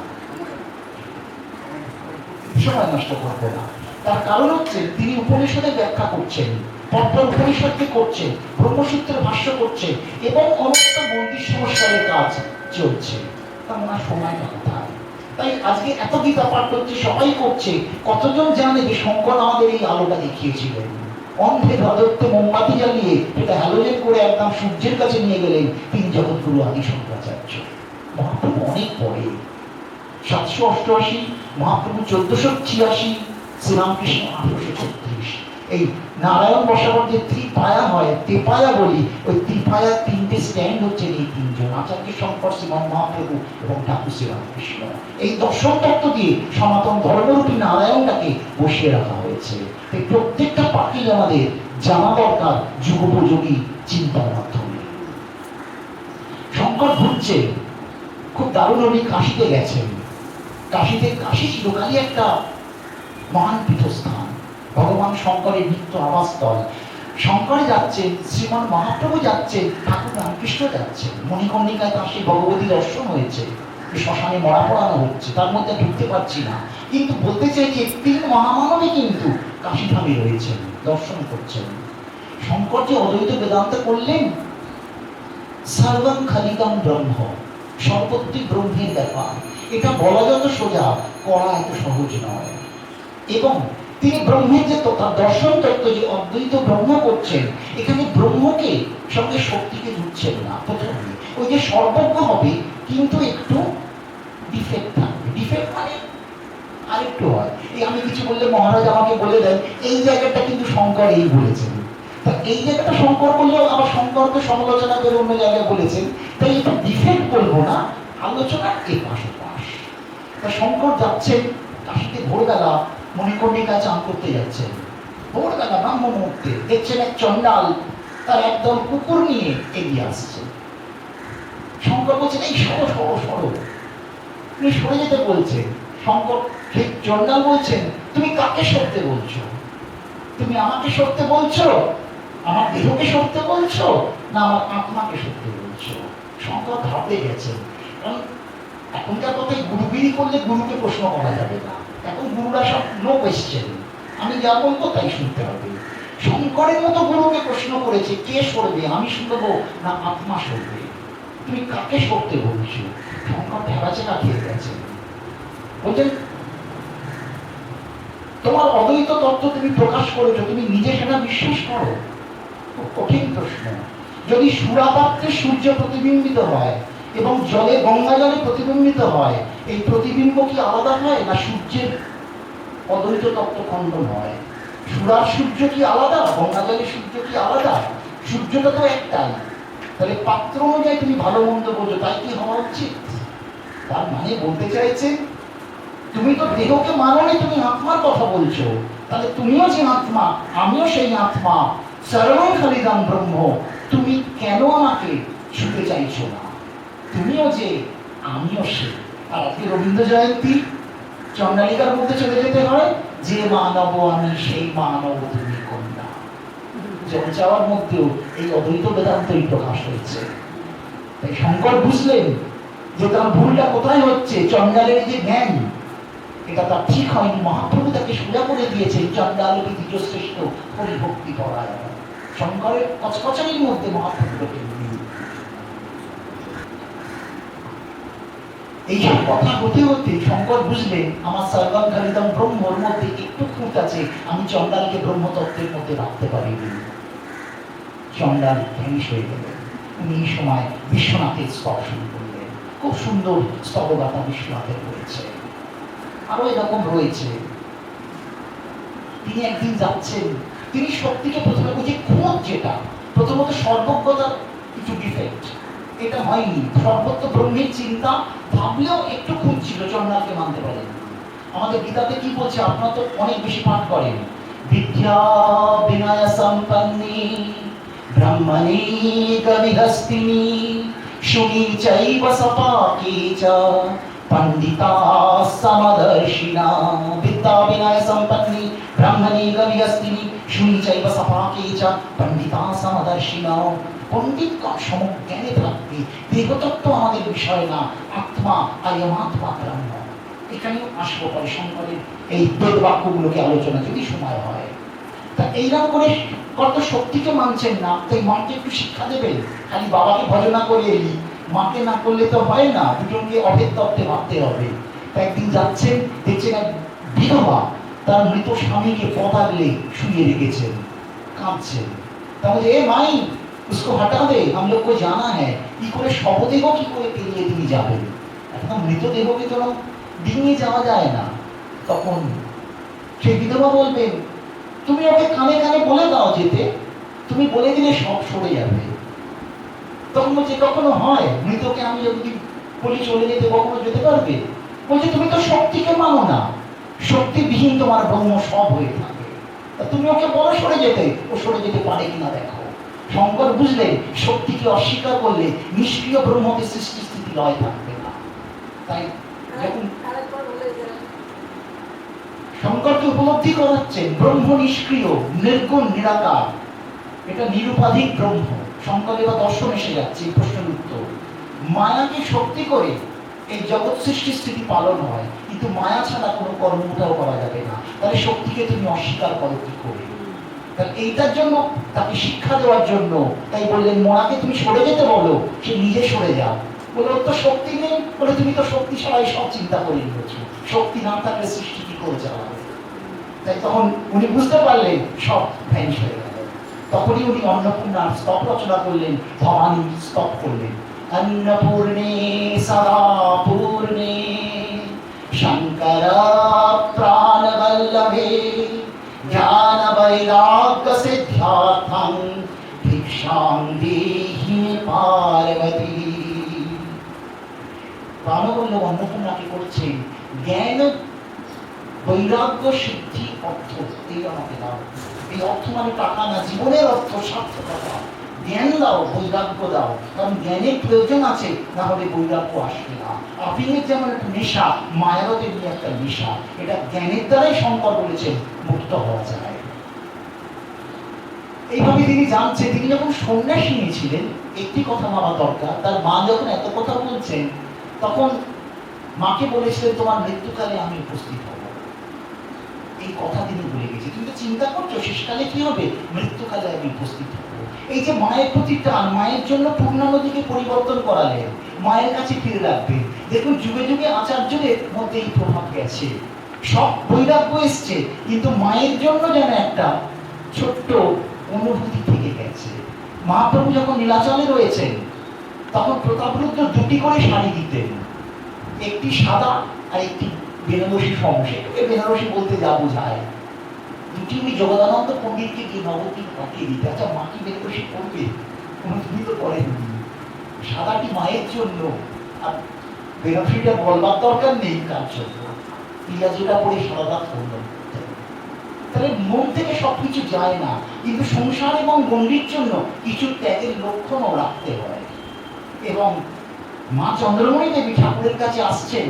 সময় নষ্ট করবো না। তার কারণ হচ্ছে তিনি উপনিষদের ব্যাখ্যা করছেন, পরপর উপনিষদকে করছেন, ব্রহ্মসূত্রের ভাষ্য করছেন এবং অনন্ত মন্দির সংস্কারের কাজ চলছে। তার মনে সময় কোথায়। তাই আজকে এত গীতা পাঠ করছে, সবাই করছে, কতজন জানে যে শঙ্কর আমাদের এই আলোটা দেখিয়েছিলেন। অন্ধে ধদত্তে মোমবাতি জ্বালিয়ে এটা হ্যালোজেন করে একদম সূর্যের কাছে নিয়ে গেলেন তিনি জগৎগুরু আদি শঙ্করাচার্য। মহাপ্রভু অনেক পরে, 788, মহাপ্রভু 1486, শ্রীরামকৃষ্ণ 1836। এই নারায়ণ বসাবার যে ত্রিপায়া হয়, তেপায়া বলি, ওই ত্রিপায়ার 3টে স্ট্যান্ড হচ্ছে এই 3জন, আচার্য শঙ্কর, শ্রীমান মহাপ্রভু এবং ঠাকুর শ্রীরামকৃষ্ণ। এই দর্শন তত্ত্ব দিয়ে সনাতন ধর্মরূপী নারায়ণটাকে বসিয়ে রাখা হয়েছে। এই প্রত্যেকটা পাখি আমাদের জানা দরকার যুগোপযোগী চিন্তার মাধ্যমে। শঙ্কর ঘুরছে, খুব দারুণ, উনি কাশীতে গেছেন। কাশী চিরকালই একটা মহান পীঠস্থান, ভগবান শঙ্করের নিত্য আবাসস্থল। শঙ্করে যাচ্ছেন, শ্রীমান মহাপ্রভু যাচ্ছেন, ঠাকুর রামকৃষ্ণ যাচ্ছেন। মণিকর্ণিকায় তার সেই ভগবতী দর্শন হয়েছে, শ্মশানে মরা পড়ানো হচ্ছে, তার মধ্যে ঢুকতে পারছি না। কিন্তু বলতে চাই যে 3 মহামানবী কিন্তু কাশীধামে রয়েছেন, দর্শন করছেন। শঙ্কর যে অদ্বৈত বেদান্ত করলেন, সর্বং খালিদম ব্রহ্ম, সর্বত্রই ব্রহ্মের ব্যাপার, এটা বলা যত সোজা, করা এত সহজ নয়। এবং তিনি ব্রহ্মের যে তার দর্শন তত্ত্ব যে অদ্বৈত ব্রহ্ম করছেন, এখানে ব্রহ্মকে সঙ্গে শক্তিকে জুড়ছেন না। প্রথমে ওই যে সর্বজ্ঞ হবে, কিন্তু একটু ডিফেক্ট থাকবে। ডিফেক্ট মানে আরেকটু হয়, এই আমি কিছু বললে মহারাজ আমাকে বলে দেন এই জায়গাটা কিন্তু শঙ্কর এই বলেছেন, তা এই জায়গাটা শঙ্কর বললেও আবার শঙ্করকে সমালোচনা করে অন্য জায়গায় বলেছেন, তাই একটু ডিফেক্ট বলবো না, আলোচনা এর পাশে পাশ। তা শঙ্কর যাচ্ছেন কাশীতে ভোরবেলা, মণিকর্ণিকায় চান করতে যাচ্ছেন। ভোরবেলা ব্রাহ্ম মুহূর্তে দেখছেন এক চণ্ডাল তার একদল কুকুর নিয়ে এগিয়ে আসছে। শঙ্কর বলছেন, এই সরো সরো সরো, উনি সরে যেতে বলছেন। শঙ্কর ঠিক চণ্ডাল বলছেন, তুমি কাকে সরতে বলছো? তুমি আমাকে সরতে বলছো, আমার দেহকে সরতে বলছো, না আমার আত্মাকে সরতে বলছো? শঙ্কর ঘাবড়ে গেছেন। কারণ এখনকার কথায় গুরুগিরি করলে গুরুকে প্রশ্ন করা যাবে না। এখন গুরুরা সব নো কোয়েশ্চেন, আমি যা বলবো তাই শুনতে হবে। শঙ্করের মতো গুরুকে প্রশ্ন করেছে, কে সরবে, আমি শুনবো না আত্মা সরবে? তুমি কাকে সরতে বলছো? শঙ্কর ভেবাচেকা খেয়ে গেছে। বলছেন তোমার অদ্বৈত তত্ত্ব তুমি প্রকাশ করেছো, তুমি নিজে সেটা বিশ্বাস করো? খুব কঠিন প্রশ্ন। যদি সুরাপাত্রে সূর্য প্রতিবিম্বিত হয় এবং জলে গঙ্গা জলে প্রতিবিম্বিত হয়, এই প্রতিবিম্ব কি আলাদা হয়, না সূর্যের অদ্বৈত তত্ত্ব খণ্ডন হয়? সুরার সূর্য কি আলাদা, গঙ্গা জলের সূর্য কি আলাদা? সূর্যটা তো একটাই। তাহলে পাত্র অনুযায়ী তুমি ভালো মন্দ বোঝো, তাই কি হওয়া উচিত? তার মানে বলতে চাইছে তুমি তো দেহকে মানোনি, তুমি আত্মার কথা বলছো। তাহলে তুমিও যে আত্মা, আমিও সেই আত্মা, সর্বং খালিদাম ব্রহ্ম। তুমি কেন আমাকে ছুতে চাইছো না? তুমিও যে, আমিও সে। আর আজকে রবীন্দ্র জয়ন্তী, চণ্ডালিকার মধ্যে চলে যেতে হয়, যে মানব আমি সেই মানব তুমি কন্যা। জল চাওয়ার মধ্যেও এই অদ্বৈত বেদান্তই প্রকাশ হয়েছে। তাই শঙ্কর বুঝলেন যে তার ভুলটা কোথায় হচ্ছে। চণ্ডালের যে জ্ঞান, এটা তার ঠিক হয়নি। মহাপ্রভু তাকে সোজা করে দিয়েছে, চণ্ডালকে দ্বিজশ্রেষ্ঠ হরিভক্তি পরায়ণ। শঙ্করের কচকচানির মধ্যে মহাপ্রভুকে এইসব কথা হতে হতে শঙ্কর বুঝলেন আমার সর্বং খালিদম ব্রহ্মর মধ্যে একটু খুঁত আছে, আমি চণ্ডালকে ব্রহ্মতত্ত্বের মধ্যে রাখতে পারিনি। চণ্ডাল ধ্বংস হয়ে গেলেন। উনি এই সময় বিশ্বনাথের স্তব শুরু করলেন। খুব সুন্দর স্তবগাথা বিশ্বনাথের রয়েছে, আরো এরকম রয়েছে। তিনি একদিন যাচ্ছেন, তিনি শক্তিকে প্রথমে, ওই যে খোঁজ, যেটা প্রথমত সর্বজ্ঞতার কিছু ডিফেক্ট, এটা হয়নি। সর্বত্র ব্রহ্মের চিন্তা ভাবলেও একটু খুঁজ ছিল, চণ্ডালকে মানতে পারেন। আমাদের গীতাতে কি বলছে, আপনারা তো অনেক বেশি পাঠ করেন, বিদ্যা বিনয় সম্পন্নী ব্রহ্মণি কবিহস্তিনি শুনি চৈব সপাকে চ पंडिता समदर्शिना। विद्या विनय संपन्नी ब्रह्मणि गविहस्तिनि शुनि चैव सपाके च पंडिता समदर्शिना। পণ্ডিতগণ সমজ্ঞানে থাকবে। দেহতত্ত্ব আমাদের বিষয় না, আত্মা আয়মাত্মা ব্রহ্ম। এখানেও আসবো পরে শঙ্করের এই বেদ বাক্যগুলোকে আলোচনা যদি সময় হয়। তা এইরকম করে কত শক্তিকে মানছেন না, তাই মাকে একটু শিক্ষা দেবেন। খালি বাবাকে ভজনা করে এলি, মাকে না করলে তো হয় না, দুজনকে অভেদ তত্ত্বে ভাবতে হবে। তা একদিন যাচ্ছেন, দেখছেন এক বিধবা তার মৃত স্বামীকে পদাগলে শুয়ে রেখেছেন, কাঁদছেন। তাহলে এ মাই उसको हटा दे, हम लोग को जाना है। কি করে শবদেহ কি করে পেরিয়ে তিনি যাবেন? এখন মৃতদেহকে তো ডিঙিয়ে যাওয়া যায় না। তখন সেই বিধবা বলবেন, তুমি ওকে কানে কানে বলে দাও যেতে, তুমি বলে দিলে সব সরে যাবে। তখন বলছে কখনো হয়, মৃতকে আমি যদি বলি চলে যেতে, কখনো যেতে পারবে? বলছে তুমি তো শক্তিকে মানো না, শক্তিবিহীন তোমার ব্রহ্ম সব হয়ে থাকে। তুমি ওকে বলো সরে যেতে, ও সরে যেতে পারে কিনা দেখো। শঙ্কর বুঝলেন শক্তিকে অস্বীকার করলে নিষ্ক্রিয় ব্রহ্মকে সৃষ্টি স্থিতি লয় থাকবে না। তাই যখন শঙ্করকে উপলব্ধি করাচ্ছেন ব্রহ্ম নিষ্ক্রিয়, নির্গুণ, নিরাকার, এটা নিরুপাধিক ব্রহ্ম। শঙ্কর এবার দর্শন এসে যাচ্ছে, এই প্রশ্নের উত্তর। মায়াকে শক্তি করে এই জগৎ সৃষ্টি স্থিতি পালন হয়, কিন্তু মায়া ছাড়া কোনো কর্মটাও করা যাবে না। তাহলে শক্তিকে তুমি অস্বীকার করো কি করে? এইটার জন্য তাকে শিক্ষা দেওয়ার জন্য তাই বললেন, মরাকে তুমি সরে যেতে বলো, সে নিজে সরে যাও। বলে ওর তো শক্তি নেই। বলে তুমি তো শক্তি ছাড়াই সব চিন্তা করে নিয়েছো, শক্তি না থাকলে সৃষ্টি কি করে চালাবে? তাই তখন উনি বুঝতে পারলেন সব ভ্যানিশ হয়ে গেল। তখনই উনি অন্নপূর্ণার স্তব রচনা করলেন, ভবানী স্তব করলেন। অন্নপূর্ণে সদা পূর্ণে শঙ্কর প্রাণবল্লভে জ্ঞান বৈরাগ্য সিদ্ধার্থং ভিক্ষাং দেহি পার্বতী। প্রাণবল্লভ অন্নপূর্ণাকে করছেন, জ্ঞান বৈরাগ্য সিদ্ধি অর্থ এই আমাকে দাও। এই অর্থ মানে টাকা না, জীবনের অর্থ, সার্থকতা। জ্ঞান দাও, বৈরাগ্য দাও, কারণ জ্ঞানের প্রয়োজন আছে, না হলে বৈরাগ্য আসবে না। আপিলের যেমন একটা নেশা, মায়ারও তেমনি একটা নেশা। এটা জ্ঞানের দ্বারাই শঙ্কর বলেছেন মুক্ত হওয়া যায়। এইভাবে তিনি জানছে, তিনি যখন সন্ন্যাসী নিয়েছিলেন, একটি কথা ভাবা দরকার, তার মা যখন এত কথা বলছেন, তখন মাকে বলেছিলেন তোমার মৃত্যুকালে আমি উপস্থিত হব। এই কথা তিনি বলে গেছে। কিন্তু চিন্তা করছো শেষকালে কি হবে? মৃত্যুকালে আমি উপস্থিত হব। এই যে মায়ের প্রতি টান, মায়ের জন্য পূর্ণা নদীকে পরিবর্তন করালেন, মায়ের কাছে ফিরে রাখবেন। দেখুন যুগে যুগে আচার্যদের মধ্যে এই প্রভাব গেছে, সব বৈরাগ্য এসছে, কিন্তু মায়ের জন্য যেন একটা ছোট্ট অনুভূতি থেকে গেছে। মহাপ্রভু যখন নীলাচলে রয়েছেন, তখন প্রতাপরুদ্র দুটি করে শাড়ি দিতেন, একটি সাদা আর একটি বেনারসি সমসে। বেনারসি বলতে যা বোঝায়, দুটি উনি জগদানন্দ পণ্ডিতকে দিয়ে নবদ্বীপ পাঠিয়ে দিতে। আচ্ছা মা কি বেনারসি পড়বে? তুমি তো করেননি। সাদাটি মায়ের জন্য, আর বেনারসিটা বলবার দরকার নেই তার জন্য। পিঁয়াজটা পরে সাদা করলো। তাহলে মন থেকে সবকিছু যায় না, কিন্তু সংসার এবং গণ্ডির জন্য কিছু ত্যাগের লক্ষণও রাখতে হয়। এবং মা চন্দ্রমণি দেবী ঠাকুরের কাছে আসছেন,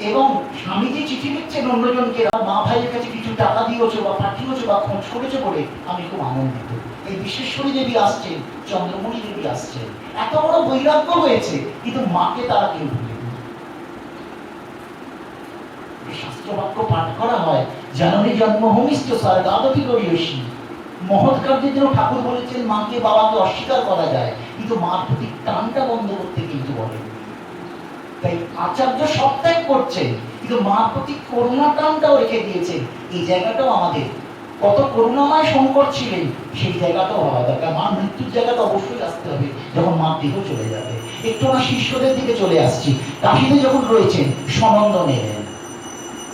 এবং স্বামীজি চিঠি লিখছেন অন্যজনকে, মা ভাইয়ের কাছে কিছু টাকা দিয়েছো বা পাঠিয়েছো বা খোঁজ করেছো বলে আমি খুব আনন্দিত। এই বিশ্বেশ্বরী দেবী আসছেন, চন্দ্রমণি দেবী আসছেন। এত বড় বৈরাগ্য হয়েছে, কিন্তু মাকে তারা কেউ ভুলেনি। শাস্ত্রবাক্য পাঠ করা হয়, জননী জন্মভূমিষ্ঠ স্বর্গাদপি গরীয়সী। মহৎ কার্যের জন্য ঠাকুর বলেছেন মাকে বাবাকে অস্বীকার করা যায়, কিন্তু মার প্রতি টানটা বন্ধ করতে কিন্তু বলেন। তাই আচার্য সব ত্যাগ করছেন, কিন্তু মার প্রতি করুণা টানটাও রেখে দিয়েছেন। এই জায়গাটাও আমাদের, কত করুণাময় শঙ্কর ছিলেন সেই জায়গাটাও হওয়া দরকার। মার মৃত্যুর জায়গাটা অবশ্যই আসতে হবে যখন মার দেহ চলে যাবে। একটু আমার শিষ্যদের দিকে চলে আসছি। কাশীতে যখন রয়েছেন, সনন্দন এলেন।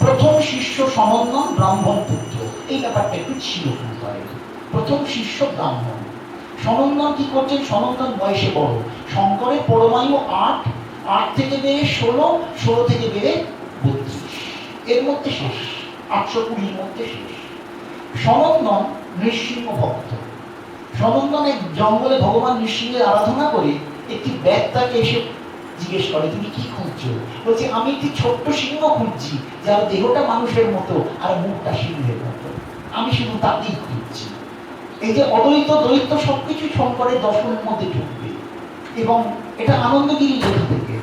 প্রথম শিষ্য সনন্দন, ব্রাহ্মণ পুত্র। এই ব্যাপারটা একটু ছিল হয়। প্রথম শিষ্য ব্রাহ্মণ। সনন্দন কি করছেন? সনন্দন বয়সে বড়, শঙ্করের পরমায়ু 8, 8 থেকে বেড়ে 16, 16 থেকে বেড়ে 32, এর মধ্যে শেষ, 820 মধ্যে শেষ। সনন্দন নৃসিংহ ভক্ত। সনন্দন এক জঙ্গলে ভগবান নৃসিংহের আরাধনা করে একটি ব্যাগ তাকে এসে জিজ্ঞেস করে, তুমি কি খুঁজছো? বলছে আমি একটি ছোট্ট সিংহ খুঁজছি, যার দেহটা মানুষের মতো আর মুখটা সিংহের মতো। আমি শুধু তাকেই খুঁজছি। এই যে অদ্বৈত দ্বৈত সবকিছু শঙ্করের দর্শনের মধ্যে ঢুকবে, এবং এটা আনন্দগিরি লেখা থেকে।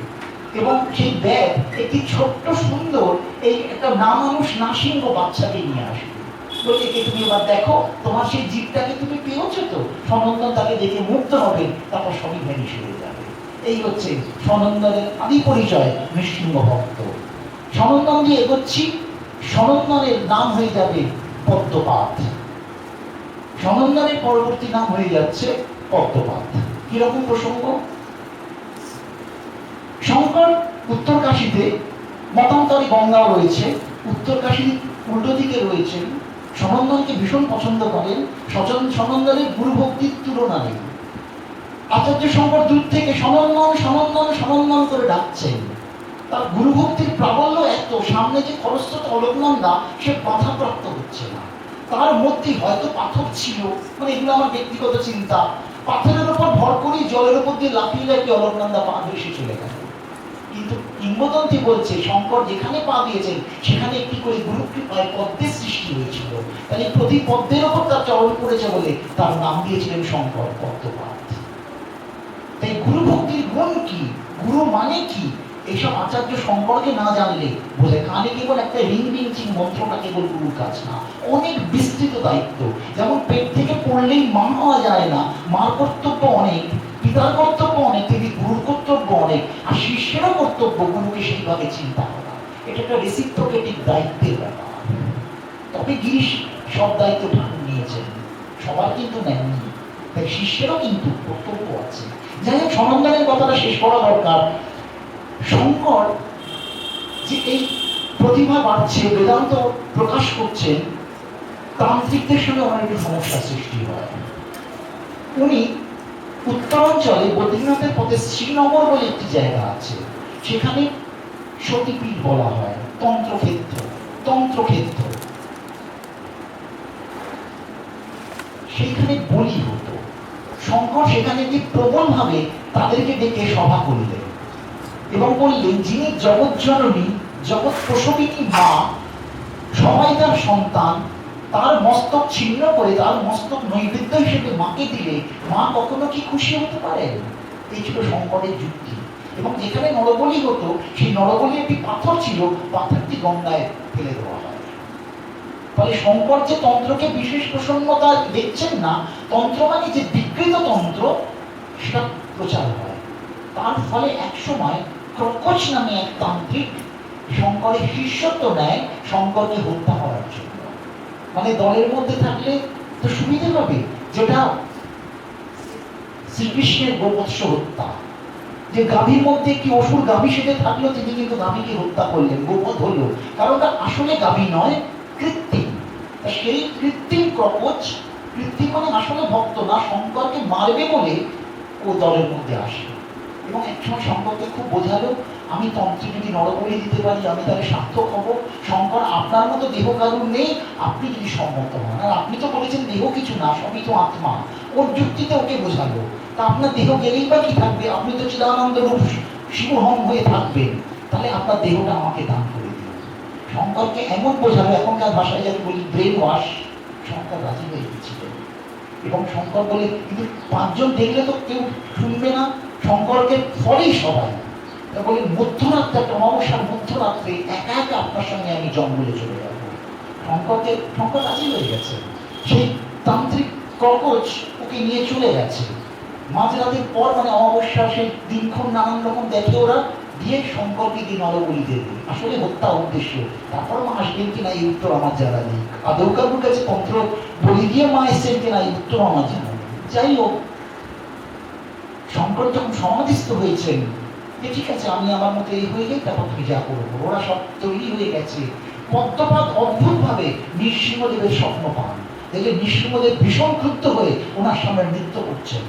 এবং সেই ব্যাগ একটি ছোট্ট সুন্দর, এই একটা না মানুষ না সিংহ বাচ্চাকে নিয়ে আসবে। বলছে কে তুমি? এবার দেখো তোমার সেই জীবটাকে তুমি পেয়েছো তো? সনন্দন তাকে দেখে মুগ্ধ হবে, তারপর সবই ভ্যানিশ হয়ে যাবে। এই হচ্ছে সনন্দনের আদি পরিচয়, নৃসিংহ ভক্ত। সনন্দন দিয়ে এগোচ্ছি, সনন্দনের নাম হয়ে যাবে পদ্মপাদ। সনন্দনের পরবর্তী নাম হয়ে যাচ্ছে পদ্মপাদ। কিরকম প্রসঙ্গ? শঙ্কর উত্তর কাশীতে, মতান্তরে গঙ্গাও রয়েছে, উত্তর কাশীর উল্টো দিকে রয়েছেন। সনন্দনকে ভীষণ পছন্দ করেন, সনন্দনের গুরু ভক্তির তুলনা নেই। আচার্য শঙ্কর দূর থেকে সনন্দন সনন্দন সনন্দন করে ডাকছেন। তার গুরু ভক্তির প্রাবল্য এত, সামনে যে খরস্রোত অলকনন্দা, সে বাধাপ্রাপ্ত হচ্ছে না। তার মধ্যে হয়তো পাথর ছিল, মানে এগুলো আমার ব্যক্তিগত চিন্তা, পাথরের উপর ভর করেই জলের উপর দিয়ে লাফিয়ে লাফিয়ে অলকনন্দা পা ভেসে চলে গেল। কিন্তু কিংবদন্তি বলছে শঙ্কর যেখানে পা দিয়েছেন সেখানে একটি করে গুরু কৃপায় পদ্মের সৃষ্টি হয়েছিল। তাহলে প্রতি পদ্মের ওপর তার চরণ পড়েছে বলে তার নাম দিয়েছিলেন শঙ্কর পদ্মপাদ। তাই গুরু ভক্তির গুণ কি, গুরু মানে কি, এইসব আচার্য শঙ্করকে না জানলে বোঝে। কানে কেবল একটা রিং রিং চিং মন্ত্রটা কেবল গুরুর কাজ না, অনেক বিস্তৃত দায়িত্ব। যেমন পেট থেকে পড়লেই মা হওয়া যায় না, মার কর্তব্য অনেক, পিতার কর্তব্য অনেক, তিনি গুরুর কর্তব্য অনেক, আর শিষ্যেরও কর্তব্য গুরুকে সেইভাবে চিন্তা করা। এটা একটা রেসিপ্রোকেটিভ দায়িত্বের ব্যাপার। তবে গিরিশ সব দায়িত্ব ঠাকুর নিয়েছেন, সবার কিন্তু নেননি, তাই শিষ্যেরও কিন্তু কর্তব্য আছে। যাই হোক, সনন্দনের কথাটা শেষ করা দরকার। শঙ্কর যে এই প্রতিভা বাড়ছে, বেদান্ত প্রকাশ করছেন, তান্ত্রিকদের সঙ্গে আমার একটু সমস্যা সৃষ্টি হয়। উনি উত্তরাঞ্চলে বদ্রীনাথের পথে শ্রীনগর বলে একটি জায়গা আছে, সেখানে সতীপীঠ বলা হয়, তন্ত্রক্ষেত্র, তন্ত্রক্ষেত্র। সেইখানে বলি হতো। শঙ্কর সেখানে কি প্রবলভাবে তাদেরকে ডেকে সভা করলেন এবং বললেন, যিনি জগৎ জননী, জগৎ প্রসবিনী মা, সবাই তার সন্তান, তার মস্তক ছিন্ন করে তার মস্তক নৈবেদ্য হিসেবে মাকে দিলে মা কখনো কি খুশি হতে পারেন? এই ছিল শঙ্করের যুক্তি। এবং যেখানে নরবলি হতো সেই নরবলি একটি পাথর ছিল, পাথরটি গঙ্গায় ফেলে দেওয়া হয়। ফলে শঙ্কর যে তন্ত্রকে বিশেষ প্রসন্নতা দেখছেন না, তন্ত্র মানে যে বিকৃত তন্ত্র সেটা প্রচার হয়। তার ফলে একসময় ক্রকোচ নামে এক তান্ত্রিক শঙ্করের শিষ্যত্ব নেয় শঙ্করকে হত্যা করার জন্য। মানে দলের মধ্যে থাকলে তো সুবিধে হবে, যেটা শ্রীকৃষ্ণের গোবৎস হত্যা, যে গাভীর মধ্যে কি অসুর গাভী সেজে থাকলো, তিনি কিন্তু গাভীকে হত্যা করলেন, গোবধ হলো, কারণ তার আসলে গাভী নয়, কৃত্রিম। সেই কৃত্রিম ক্রকোচ, কৃত্রিম মানে আসলে ভক্ত না, শঙ্করকে মারবে বলে ও দলের মধ্যে আসে। এবং একসময় শঙ্করকে খুব বোঝালো, আমি তন্ত্রে যদি নরবলি দিতে পারি আমি তাহলে সার্থক হব। শঙ্কর, আপনার মতো দেহ কারুর নেই, আপনি যদি সম্মত হন, আর আপনি তো বলেছেন দেহ কিছু না, সবই তো আত্মা। ওর যুক্তিতে ওকে বোঝালো, তা আপনার দেহ গেলেই বা কি থাকবে, আপনি তো চিদানন্দ রূপ শিবহম হয়ে থাকবেন, তাহলে আপনার দেহটা আমাকে দান করে দিন। শঙ্করকে এমন বোঝালো, এখনকার ভাষায় যাকে বলি ব্রেন ওয়াশ, শঙ্কর রাজি হয়ে গেছিলেন। এবং শঙ্কর বলে, কিন্তু 5 জন দেখলে তো কেউ শুনবে না, শঙ্করকে ফলেই সবাই বলে মধ্যরাত্রে, একটা অমাবস্যার মধ্যরাত্রে একা একা আপনার সঙ্গে আমি জঙ্গলে চলে যাবো। শঙ্কর রাজি হয়ে গেছে। সেই তান্ত্রিক কর্কচ ওকে নিয়ে চলে গেছে। মাঝরাতের পর, মানে অমাবস্যা সেই দিনক্ষণ নানান রকম দেখে ওরা, দিয়ে শঙ্করকে দিয়ে নরবলি দেবে, আসলে হত্যা উদ্দেশ্য। তারপর মা আসবেন কিনা এই উত্তর আমার জানা নেই, আদৌ কারুর কাছে তন্ত্র বলি দিয়ে মা এসছেন কিনা এই উত্তর আমার জানা নেই। যাই হোক, শঙ্কর যখন সমাধিস্থ হয়েছেন, যে ঠিক আছে আমি আমার মতো এই হয়ে যাই, তারপর তুমি যা করবো, ওরা সব তৈরি হয়ে গেছে। পদ্মপাদ অদ্ভুত ভাবে নৃসিংহদেবের স্বপ্ন পান, দেখলে নৃসিংহদেব ভীষণ ক্রুদ্ধ হয়ে ওনার সামনে নৃত্য করছেন,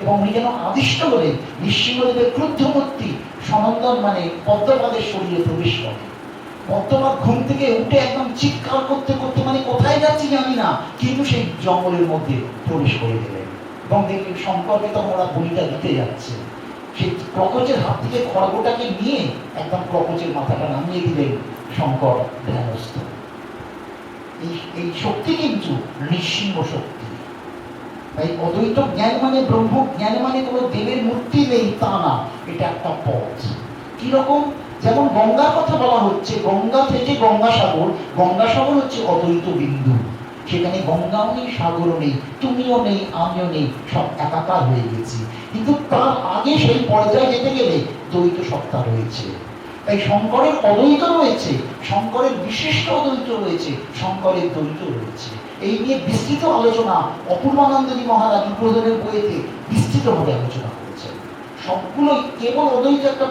এবং উনি যেন আদিষ্ট হলেন। নৃসিংহদেবের ক্রুদ্ধ মূর্তি সনন্দন মানে পদ্মপাদের শরীরে প্রবেশ করে। পদ্মপাদ ঘুম থেকে উঠে একদম চিৎকার করতে করতে, মানে কোথায় যাচ্ছি জানি না, কিন্তু সেই জঙ্গলের মধ্যে প্রবেশ করে গেলেন। এবং দেখলেন শঙ্করকে তখন ওরা বলিটা দিতে যাচ্ছে, সেই ক্রকচের হাত থেকে খড়গটাকে নিয়ে একদম ক্রকচের মাথাটা নামিয়ে দিলেন শঙ্কর ধ্যানস্থ। এই শক্তি কিন্তু নৃসিংহ শক্তি। তাই অদ্বৈত জ্ঞান মানে ব্রহ্ম জ্ঞান মানে কোনো দেবের মূর্তি নেই তা না, এটা একটা পথ। কিরকম, যেমন গঙ্গার কথা বলা হচ্ছে, গঙ্গা থেকে গঙ্গাসাগর, গঙ্গাসাগর হচ্ছে অদ্বৈত বিন্দু, সেখানে গঙ্গাও নেই, সাগরও নেই, তুমিও নেই, আমিও নেই, সব একাকার হয়ে গেছি। কিন্তু তার আগে সেই পর্যায়ে যেতে গেলে দ্বৈত সত্তা রয়েছে। তাই শঙ্করের অদ্বৈত রয়েছে, শঙ্করের বিশিষ্ট অদ্বৈত রয়েছে, শঙ্করের দ্বৈত রয়েছে। এই নিয়ে বিস্তৃত আলোচনা অপূর্বানন্দজি মহারাজ উদ্বোধনের বইতে বিস্তৃতভাবে আলোচনা করেছেন। সবগুলো কেবল অদ্বৈত একটা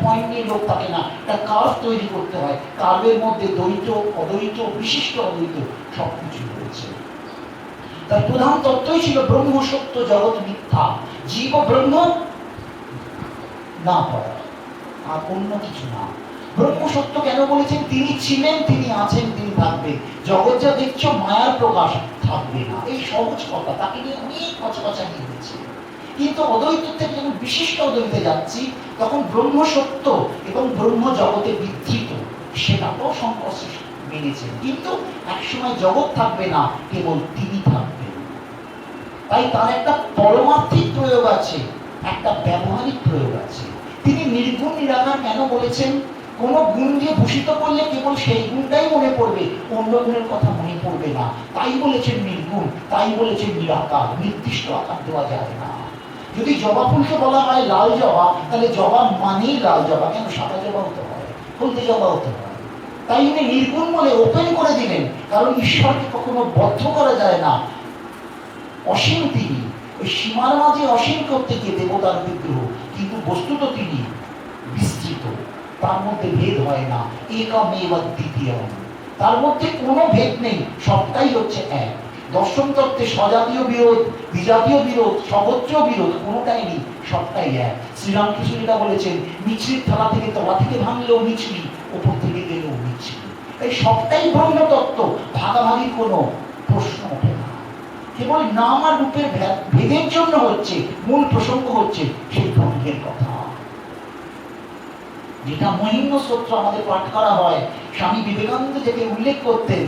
পয়েন্ট নিয়ে লোক থাকে না, একটা কার্ভ তৈরি করতে হয়, কার্ভের মধ্যে দ্বৈত, অদ্বৈত, বিশিষ্ট অদ্বৈত সবকিছু রয়েছে। তার প্রধান তত্ত্বই ছিল ব্রহ্ম সত্য, জগৎ মিথ্যা, জীব ব্রহ্ম না পাওয়া, আর অন্য কিছু না। ব্রহ্ম সত্য কেন বলেছেন? তিনি ছিলেন, তিনি আছেন, তিনি থাকবেন। জগৎ যা দেখছো মায়ার প্রকাশ, থাকবে না, এই সহজ কথা। তাকে নিয়ে অনেক কচকচা নিয়ে হয়েছে। কিন্তু অদ্বৈত থেকে যখন বিশিষ্ট অদ্বৈতে যাচ্ছি, তখন ব্রহ্ম সত্য এবং ব্রহ্ম জগতে বিধৃত, সেটাকেও শঙ্কর মেনেছেন। কিন্তু একসময় জগৎ থাকবে না, কেবল তিনি থাকবেন। তাই তার একটা পরমার্থিক প্রয়োগ আছে, একটা ব্যবহারিক প্রয়োগ আছে। তিনি নির্গুণ নিরাকার কেন বলেছেন? কোন গুণ দিয়ে ভূষিত করলে কেবল সেই গুণটাই মনে পড়বে, অন্য গুণের কথা মনে পড়বে না। তাই বলেছেন নির্গুণ, তাই বলেছেন নিরাকার, নির্দিষ্ট আকার দেওয়া যায় না। যদি জবা ফুলকে বলা হয় লাল জবা, তাহলে জবা মানেই লাল জবা, কেন সাদা জবা হতে হয়, হলদে জবা হতে হয়। তাই উনি নির্গুণ বলে ওপেন করে দিলেন, কারণ ঈশ্বরকে কখনো বদ্ধ করা যায় না। অসীম তিনি, ওই সীমার মাঝে অসীম করতে গিয়ে দেবতার বিগ্রহ, কিন্তু বস্তুত তিনি বিস্তৃত, তার মধ্যে ভেদ হয় না। একমেব দ্বিতীয়ম, তার মধ্যে কোনো ভেদ নেই, সবটাই হচ্ছে এক। দর্শন তত্ত্বে স্বজাতীয় বিরোধ, বিজাতীয় বিরোধ, সর্বত্র বিরোধ কোনোটাই নেই, সবটাই এক। শ্রীরামকৃষ্ণ যেটা বলেছেন, মিছরির থালা থেকে তলা থেকে ভাঙলেও মিছরি, ওপর থেকে গেলেও মিছরি। এই সবটাই ব্রহ্মতত্ত্ব, ভাগাভাগির কোনো প্রশ্ন ওঠে না। কেবল নাম আর রূপের ভেদের জন্য হচ্ছে, মূল প্রসঙ্গ হচ্ছে সেই ব্রহ্মের কথা, যেটা মহিম্ন স্তোত্র আমাদের পাঠ করা হয়। স্বামী বিবেকানন্দ যেটা উল্লেখ করতেন,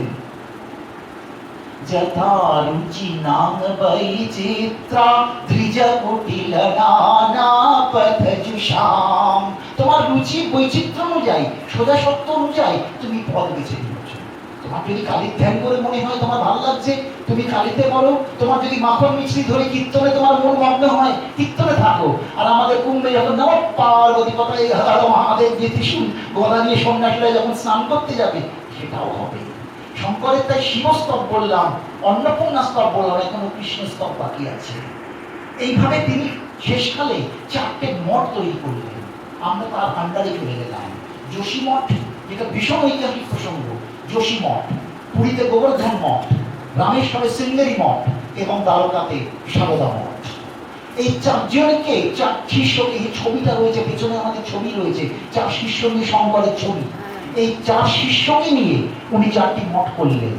যথা রুচি নাম বৈচিত্রা দ্বিজ কুটিল নানা পথযুষাম। তোমার রুচি বৈচিত্র্য অনুযায়ী, সোজা সত্য অনুযায়ী তুমি পথ বেছে নিয়েছো। তোমার যদি কালীর ধ্যান করে মনে হয় তোমার ভালো লাগছে, তুমি কালীতে করো। তোমার যদি মাখন মিছরি ধরে কীর্তনে তোমার মন মগ্ন হয়, কীর্তনে থাকো। আর আমাদের কুম্ভে যখন নম পার্বতী কথায় আমাদের যে ত্রিশূল গলা নিয়ে সন্ন্যাসীরা যখন স্নান করতে যাবে, সেটাও হবে। শঙ্করের তাই শিবস্তব বললাম, অন্নপূর্ণা স্তব বললাম, এখনো কৃষ্ণ স্তব বাকি আছে। এইভাবে তিনি শেষকালে 4টে মঠ তৈরি করলেন। আমরা তার আন্ডারে চলে গেলাম। যোশী মঠ, যেটা ভীষণ ঐতিহাসিক প্রসঙ্গ, যোশী মঠ, পুরীতে গোবর্ধন মঠ, রামেশ্বরে শৃঙ্গেরি মঠ এবং দ্বারকাতে সারদা মঠ। এই 4 জনকে, 4 শিষ্যকে, এই ছবিটা রয়েছে পেছনে, আমাদের ছবি রয়েছে 4 শিষ্য নিয়ে শঙ্করের ছবি। এই 4 শিষ্যকে নিয়ে উনি 4টি মঠ করলেন।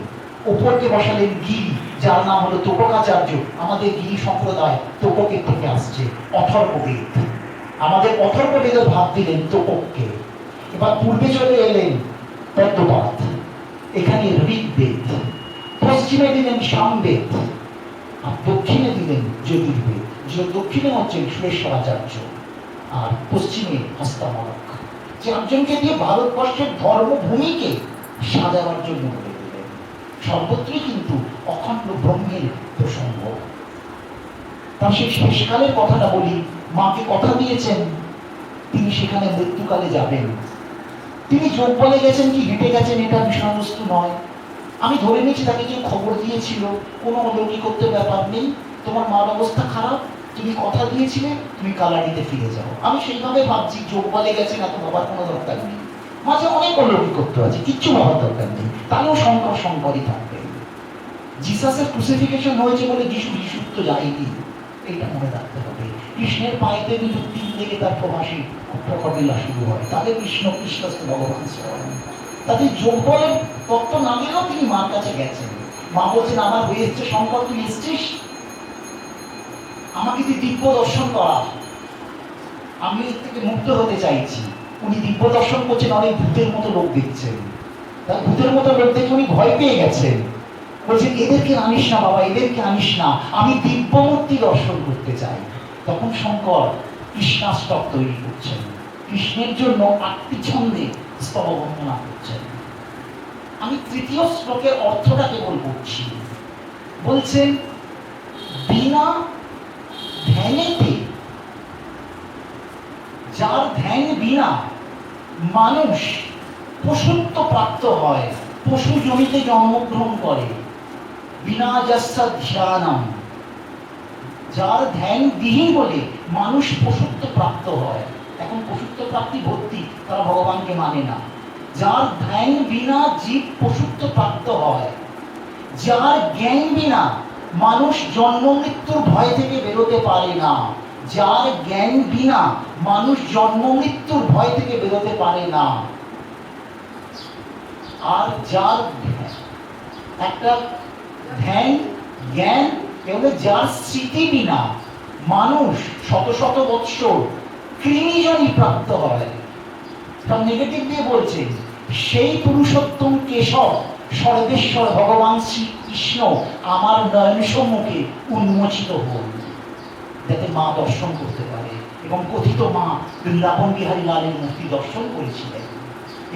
ওপরকে বসালেন গিরি, যার নাম হলো তোপকাচার্য। আমাদের গিরি সম্প্রদায় তোপকের থেকে আসছে, অথর্ববেদ। আমাদের অথর্ববেদের ভাব দিলেন তোপককে। এবার পূর্বে চলে এলেন পদ্মপাত, এখানে ঋগ্বেদ। পশ্চিমে দিলেন সামবেদ, আর দক্ষিণে দিলেন যজুর্বেদ। দক্ষিণে হচ্ছেন সুরেশ্বরাচার্য, আর পশ্চিমে হস্তামলক। 4 জনকে দিয়ে ভারতবর্ষের ধর্মভূমিকে সাজাবার জন্য বলে দিলেন। সর্বত্রই কিন্তু অখণ্ড ব্রহ্মের প্রসঙ্গ। তার সেই শেষকালের কথাটা বলি। মাকে কথা দিয়েছেন তিনি সেখানে মৃত্যুকালে যাবেন। তিনি যোগ বলে গেছেন কি হেঁটে গেছেন, এটা বিষয়বস্তু নয়। আমি ধরে নিয়েছি তাকে কেউ খবর দিয়েছিল, কোনো অলৌকিকত্বের ব্যাপার নেই। তোমার মার অবস্থা খারাপ, তুমি কথা দিয়েছিলে, তুমি কালারিতে ফিরে যাও। আমি সেইভাবে ভাবছি যোগ বলে গেছেন, এত ভাবার কোনো দরকার নেই। মাঝে অনেক অলৌকিকত্ব আছে, কিচ্ছু ভাবার দরকার নেই। তাহলেও শঙ্কর শঙ্করই থাকবেন। জিসাসের ক্রুসিফিকেশন হয়েছে বলে যিশু তো যায়নি, এইটা মনে রাখতে হবে। কৃষ্ণের পায়েতে কিন্তু 3 থেকে তার প্রবাসী প্রকটলীলা শুরু হয়। তাদের কৃষ্ণ কৃষ্ণস্থ ভগবান স্বয়ং। তাদের যোগ বলের তত্ত্ব না গেলেও তিনি মার কাছে গেছেন। মা বলছেন আমার হয়ে এসছে শঙ্কর, তুই এসছিস, আমাকে তুই দিব্য দর্শন করা, আমি এর থেকে মুক্ত হতে চাইছি। উনি দিব্য দর্শন করছেন, অনেক ভূতের মতো লোক দেখছেন। তার ভূতের মতো লোক দেখে উনি ভয় পেয়ে গেছেন। বলছেন এদেরকে আনিস না বাবা, এদেরকে আনিস না, আমি দিব্যমূর্তি দর্শন করতে চাই। তখন শঙ্কর কৃষ্ণাষ্টক তৈরি করছেন, কৃষ্ণের জন্য 8টি ছন্দে স্তব বন্দনা করছেন। আমি 3য় শ্লোকের অর্থটা কেবল বলছি। বলছেন বিনা ধ্যানেতে, যার ধ্যান বিনা মানুষ পশুত্ব প্রাপ্ত হয়, পশু জমিতে জন্মগ্রহণ করে। বিনা যস্যা ধ্যানম, যার ধ্যান বিহীন বলে মানুষ পশুত্ব প্রাপ্ত হয়। এখন পশুত্ব প্রাপ্তি ভর্তি, তারা ভগবানকে মানে না। যার ধ্যান বিনা জীব পশুত্ব প্রাপ্ত হয়, যার জ্ঞান বিনা মানুষ জন্ম মৃত্যুর ভয় থেকে বেরোতে পারে না। যার জ্ঞান বিনা মানুষ জন্ম মৃত্যুর ভয় থেকে বেরোতে পারে না। আর যার একটা ধ্যান জ্ঞান এগুলো, যার স্মৃতি বিনা মানুষ শত শত বৎসর কৃমিজনই প্রাপ্ত হয়। তার নেগেটিভ দিয়ে বলছেন সেই পুরুষোত্তম কেশব সর্বেশ্বর ভগবান শ্রীকৃষ্ণ আমার নয়ন সম্মুখে উন্মোচিত হন, যাতে মা দর্শন করতে পারে। এবং কথিত মা বৃন্দাবন বিহারী লালের মূর্তি দর্শন করেছিলেন।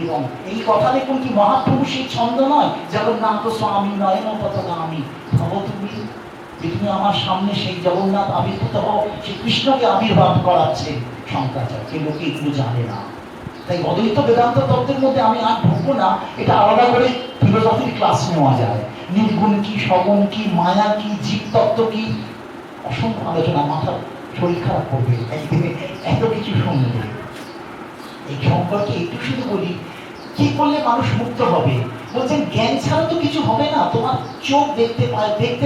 এবং এই কথা দেখুন কি মহাপ্রভু সেই ছন্দ নয়, জগন্নাথ স্বামী নয়ন পথগামী ভব তুমি, যে তুমি আমার সামনে সেই জগন্নাথ আবির্ভূত হও, সেই কৃষ্ণকে আবির্ভাব করাচ্ছে শঙ্করাচার্য। লোকে এগুলো জানে না। তাই অদ্বৈত বেদান্ত তত্ত্বের মধ্যে আমি আর ঢুকবো না, এটা আলাদা করে ফিলোসফির ক্লাস নেওয়া যায়। নির্গুণ কি, সগুণ কি, মায়া কি, জীব তত্ত্ব কি, অসংখ্য আলোচনা। মাথা শরীর খারাপ করবে একদিনে এত কিছু শুনবে। এই শঙ্করকে একটু শুধু বলি, কি করলে মানুষ মুক্ত হবে? বলছেন জ্ঞান ছাড়া তো কিছু হবে না। তোমার চোখ দেখতে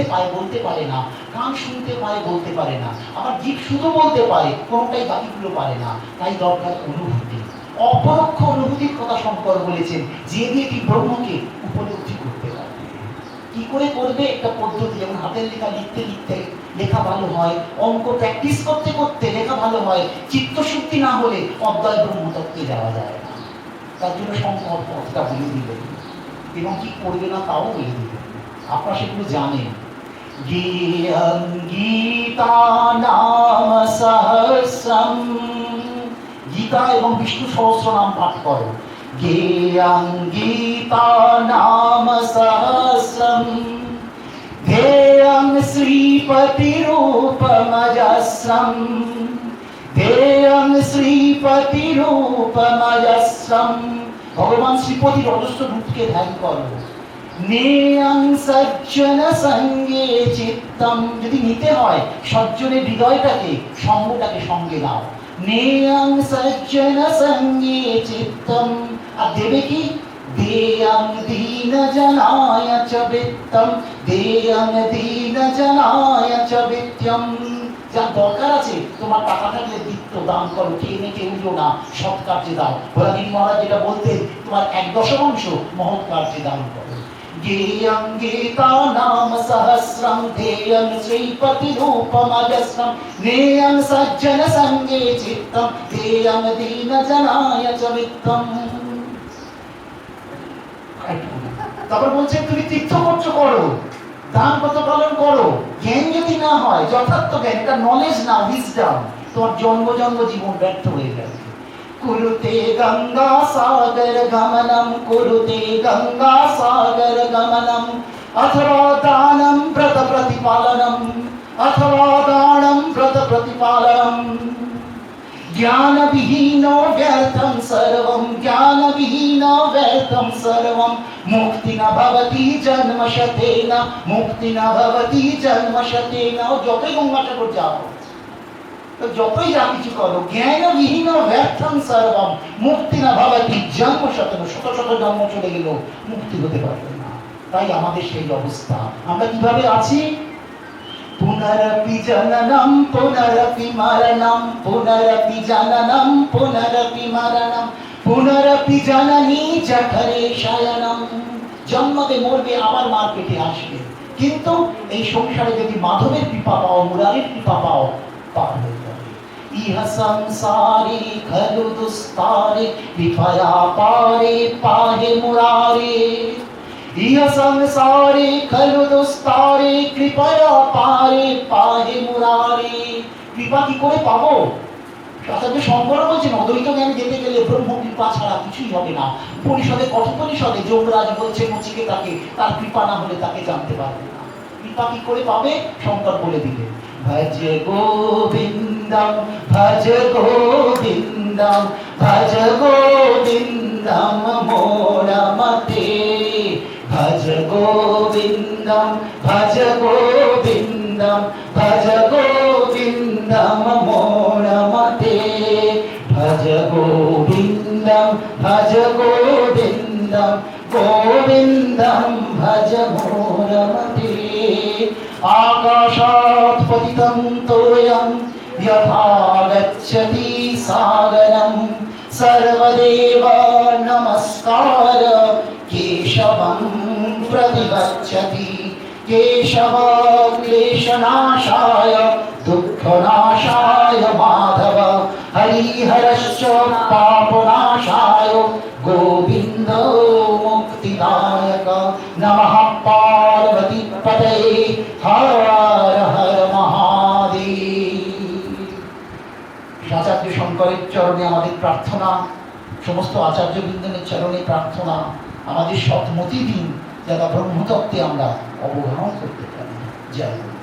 পায় বলতে পারে না, কান শুনতে পায় বলতে পারে না, আবার জিভ শুধু বলতে পারে, কোনোটাই বাকিগুলো পারে না। তাই দরকার অনুভূতি, অপরোক্ষ অনুভূতির কথা শঙ্কর বলেছেন, যে দিয়ে কি ব্রহ্মকে উপলব্ধি করতে পারবে। কি করে করবে? একটা পদ্ধতি। যেমন হাতের লেখা লিখতে লিখতে লেখা ভালো হয়, অঙ্ক প্র্যাকটিস করতে করতে লেখা ভালো হয়। চিত্তশুদ্ধি না হলে অদ্বয় ব্রহ্মতত্ত্বে যাওয়া যায় না। তার জন্য শঙ্কর পথটা বলে দিলেন, এবং কি করবে না তাও বলে দিলেন। আপনারা সেগুলো জানেন। গেয়ং গীতা নাম সহস্রম, গীতা এবং বিষ্ণু সহস্রনাম পাঠ করো। গেয়ং গীতা নাম সহস্রম, ध्येयं श्रीपतिरूपमजस्रं, ध्येयं श्रीपतिरूपमजस्रं। ভগবান শ্রীপতির অজস্র রূপকে ধ্যান করো। নেয়ং সজ্জন সঙ্গে চিত্তম, যদি নিতে হয় সজ্জনের হৃদয়টাকে, সঙ্গটাকে সঙ্গে দাও। নেয়ং সজ্জন সঙ্গে চিত্তম, আর দেবে কি? দেয়ং দীন জনায় চ বিত্তম, দেয়ং দীন জনায় চ বিত্তম। যার দরকার আছে তোমার টাকা থাকলে বিত্ত দান করো, খেয়ে মেখে উঠো না, সৎ কার্যে দাও। ভোলাগিরি মহারাজ যেটা বলতেন, তোমার 1/10 মহৎ কার্যে দান করো। গেয়ং গীতা নাম সহস্রম, ध्येयं श्रीपतिरूपमजस्रं, नेयं सज्जन संगे चित्तम, देयं दीन जनाय च वित्तम। তারপর বলছে তুমি তীর্থকর্ম করো, দান কত পালন করো। জ্ঞান যদি না হয়, যথার্থ জ্ঞান, এটা নলেজ না, উইজডম, তোমার জন্ম জন্ম জীবন ব্যর্থ হয়ে যাবে। কুরুতে গঙ্গা সাগর গমনম, কুরুতে গঙ্গা সাগর গমনম, অথবা দানম ব্রত প্রতিপালনম, অথবা দানম ব্রত প্রতিপালনম। ज्ञान विहीनो व्यर्थं सर्वं, ज्ञान विहीनो व्यर्थं सर्वं, मुक्ति न भवति जन्म शतेन, मुक्ति न भवति जन्म शतेन। যতই গঙ্গাসাগর যাও, তো যতই যা কিছু করো, জ্ঞান বিহীন ব্যর্থং সর্বম, মুক্তি না ভবতি জন্ম শতেন, শত শত জন্ম চলে গেল মুক্তি হতে পারবে না। তাই আমাদের সেই অবস্থা। আমরা কিভাবে আছি? পুনরপি জননম পুনরপি মরণম, পুনরপি জননম পুনরপি মরণম, পুনরপি জননী জঠরে শয়নম। জন্মতে মরবে, আবার মার পেটে আসবে। কিন্তু এই সংসারে যদি মাধবের কৃপা পাও, মুরারির কৃপা পাও, পার হয়ে যাবে। ইহ সংসারে খলু দুস্তারে, কৃপয়া পারে পাহে মুরারে। ইহ সংসারে খলু দুস্তারে, কৃপয়া পারে পাহে মুরারে। কৃপা কি করে পাবো? আচার্য শঙ্কর বলছেন, অদ্বৈত জ্ঞান যেতে গেলে ব্রহ্ম কৃপা ছাড়া কিছুই হবে না। উপনিষদে, কঠোপনিষদে যমরাজ বলছে নচিকেতাকে, তার কৃপা না হলে তাকে জানতে পারবে না। কৃপা কি করে পাবে? শঙ্কর বলে দিলেন, ভজ গোবিন্দম ভজ গোবিন্দম ভজ গোবিন্দম মোরমতে, ভজ গোবিন্দম ভজ গোবিন্দম ভজ গোবিন্দম মোরমতে, ভজ গোবিন্দম ভজ গোবিন্দম গোবিন্দম ভজ মোরমতে। আকাশাৎ পতিতং তোয়ং যথা গচ্ছতি সাগরম, সর্বদেব নমস্কার কেশবং প্রতিগচ্ছতি। কেশব ক্লেশনাশায় দুঃখনাশায় মাধব, হরিহরশ্চ পাপনাশায় গোবিন্দ মুক্তিদায়ক। নমঃ পার্বতী পতয়ে, হর হর মহাদেব। আচার্য শঙ্করের চরণে আমাদের প্রার্থনা, সমস্ত আচার্যবৃন্দের চরণে প্রার্থনা, আমাদের সৎমতি দিন, যারা ব্রহ্মতত্ত্বে আমরা অবগাহন করতে পারি। জয় গুরু।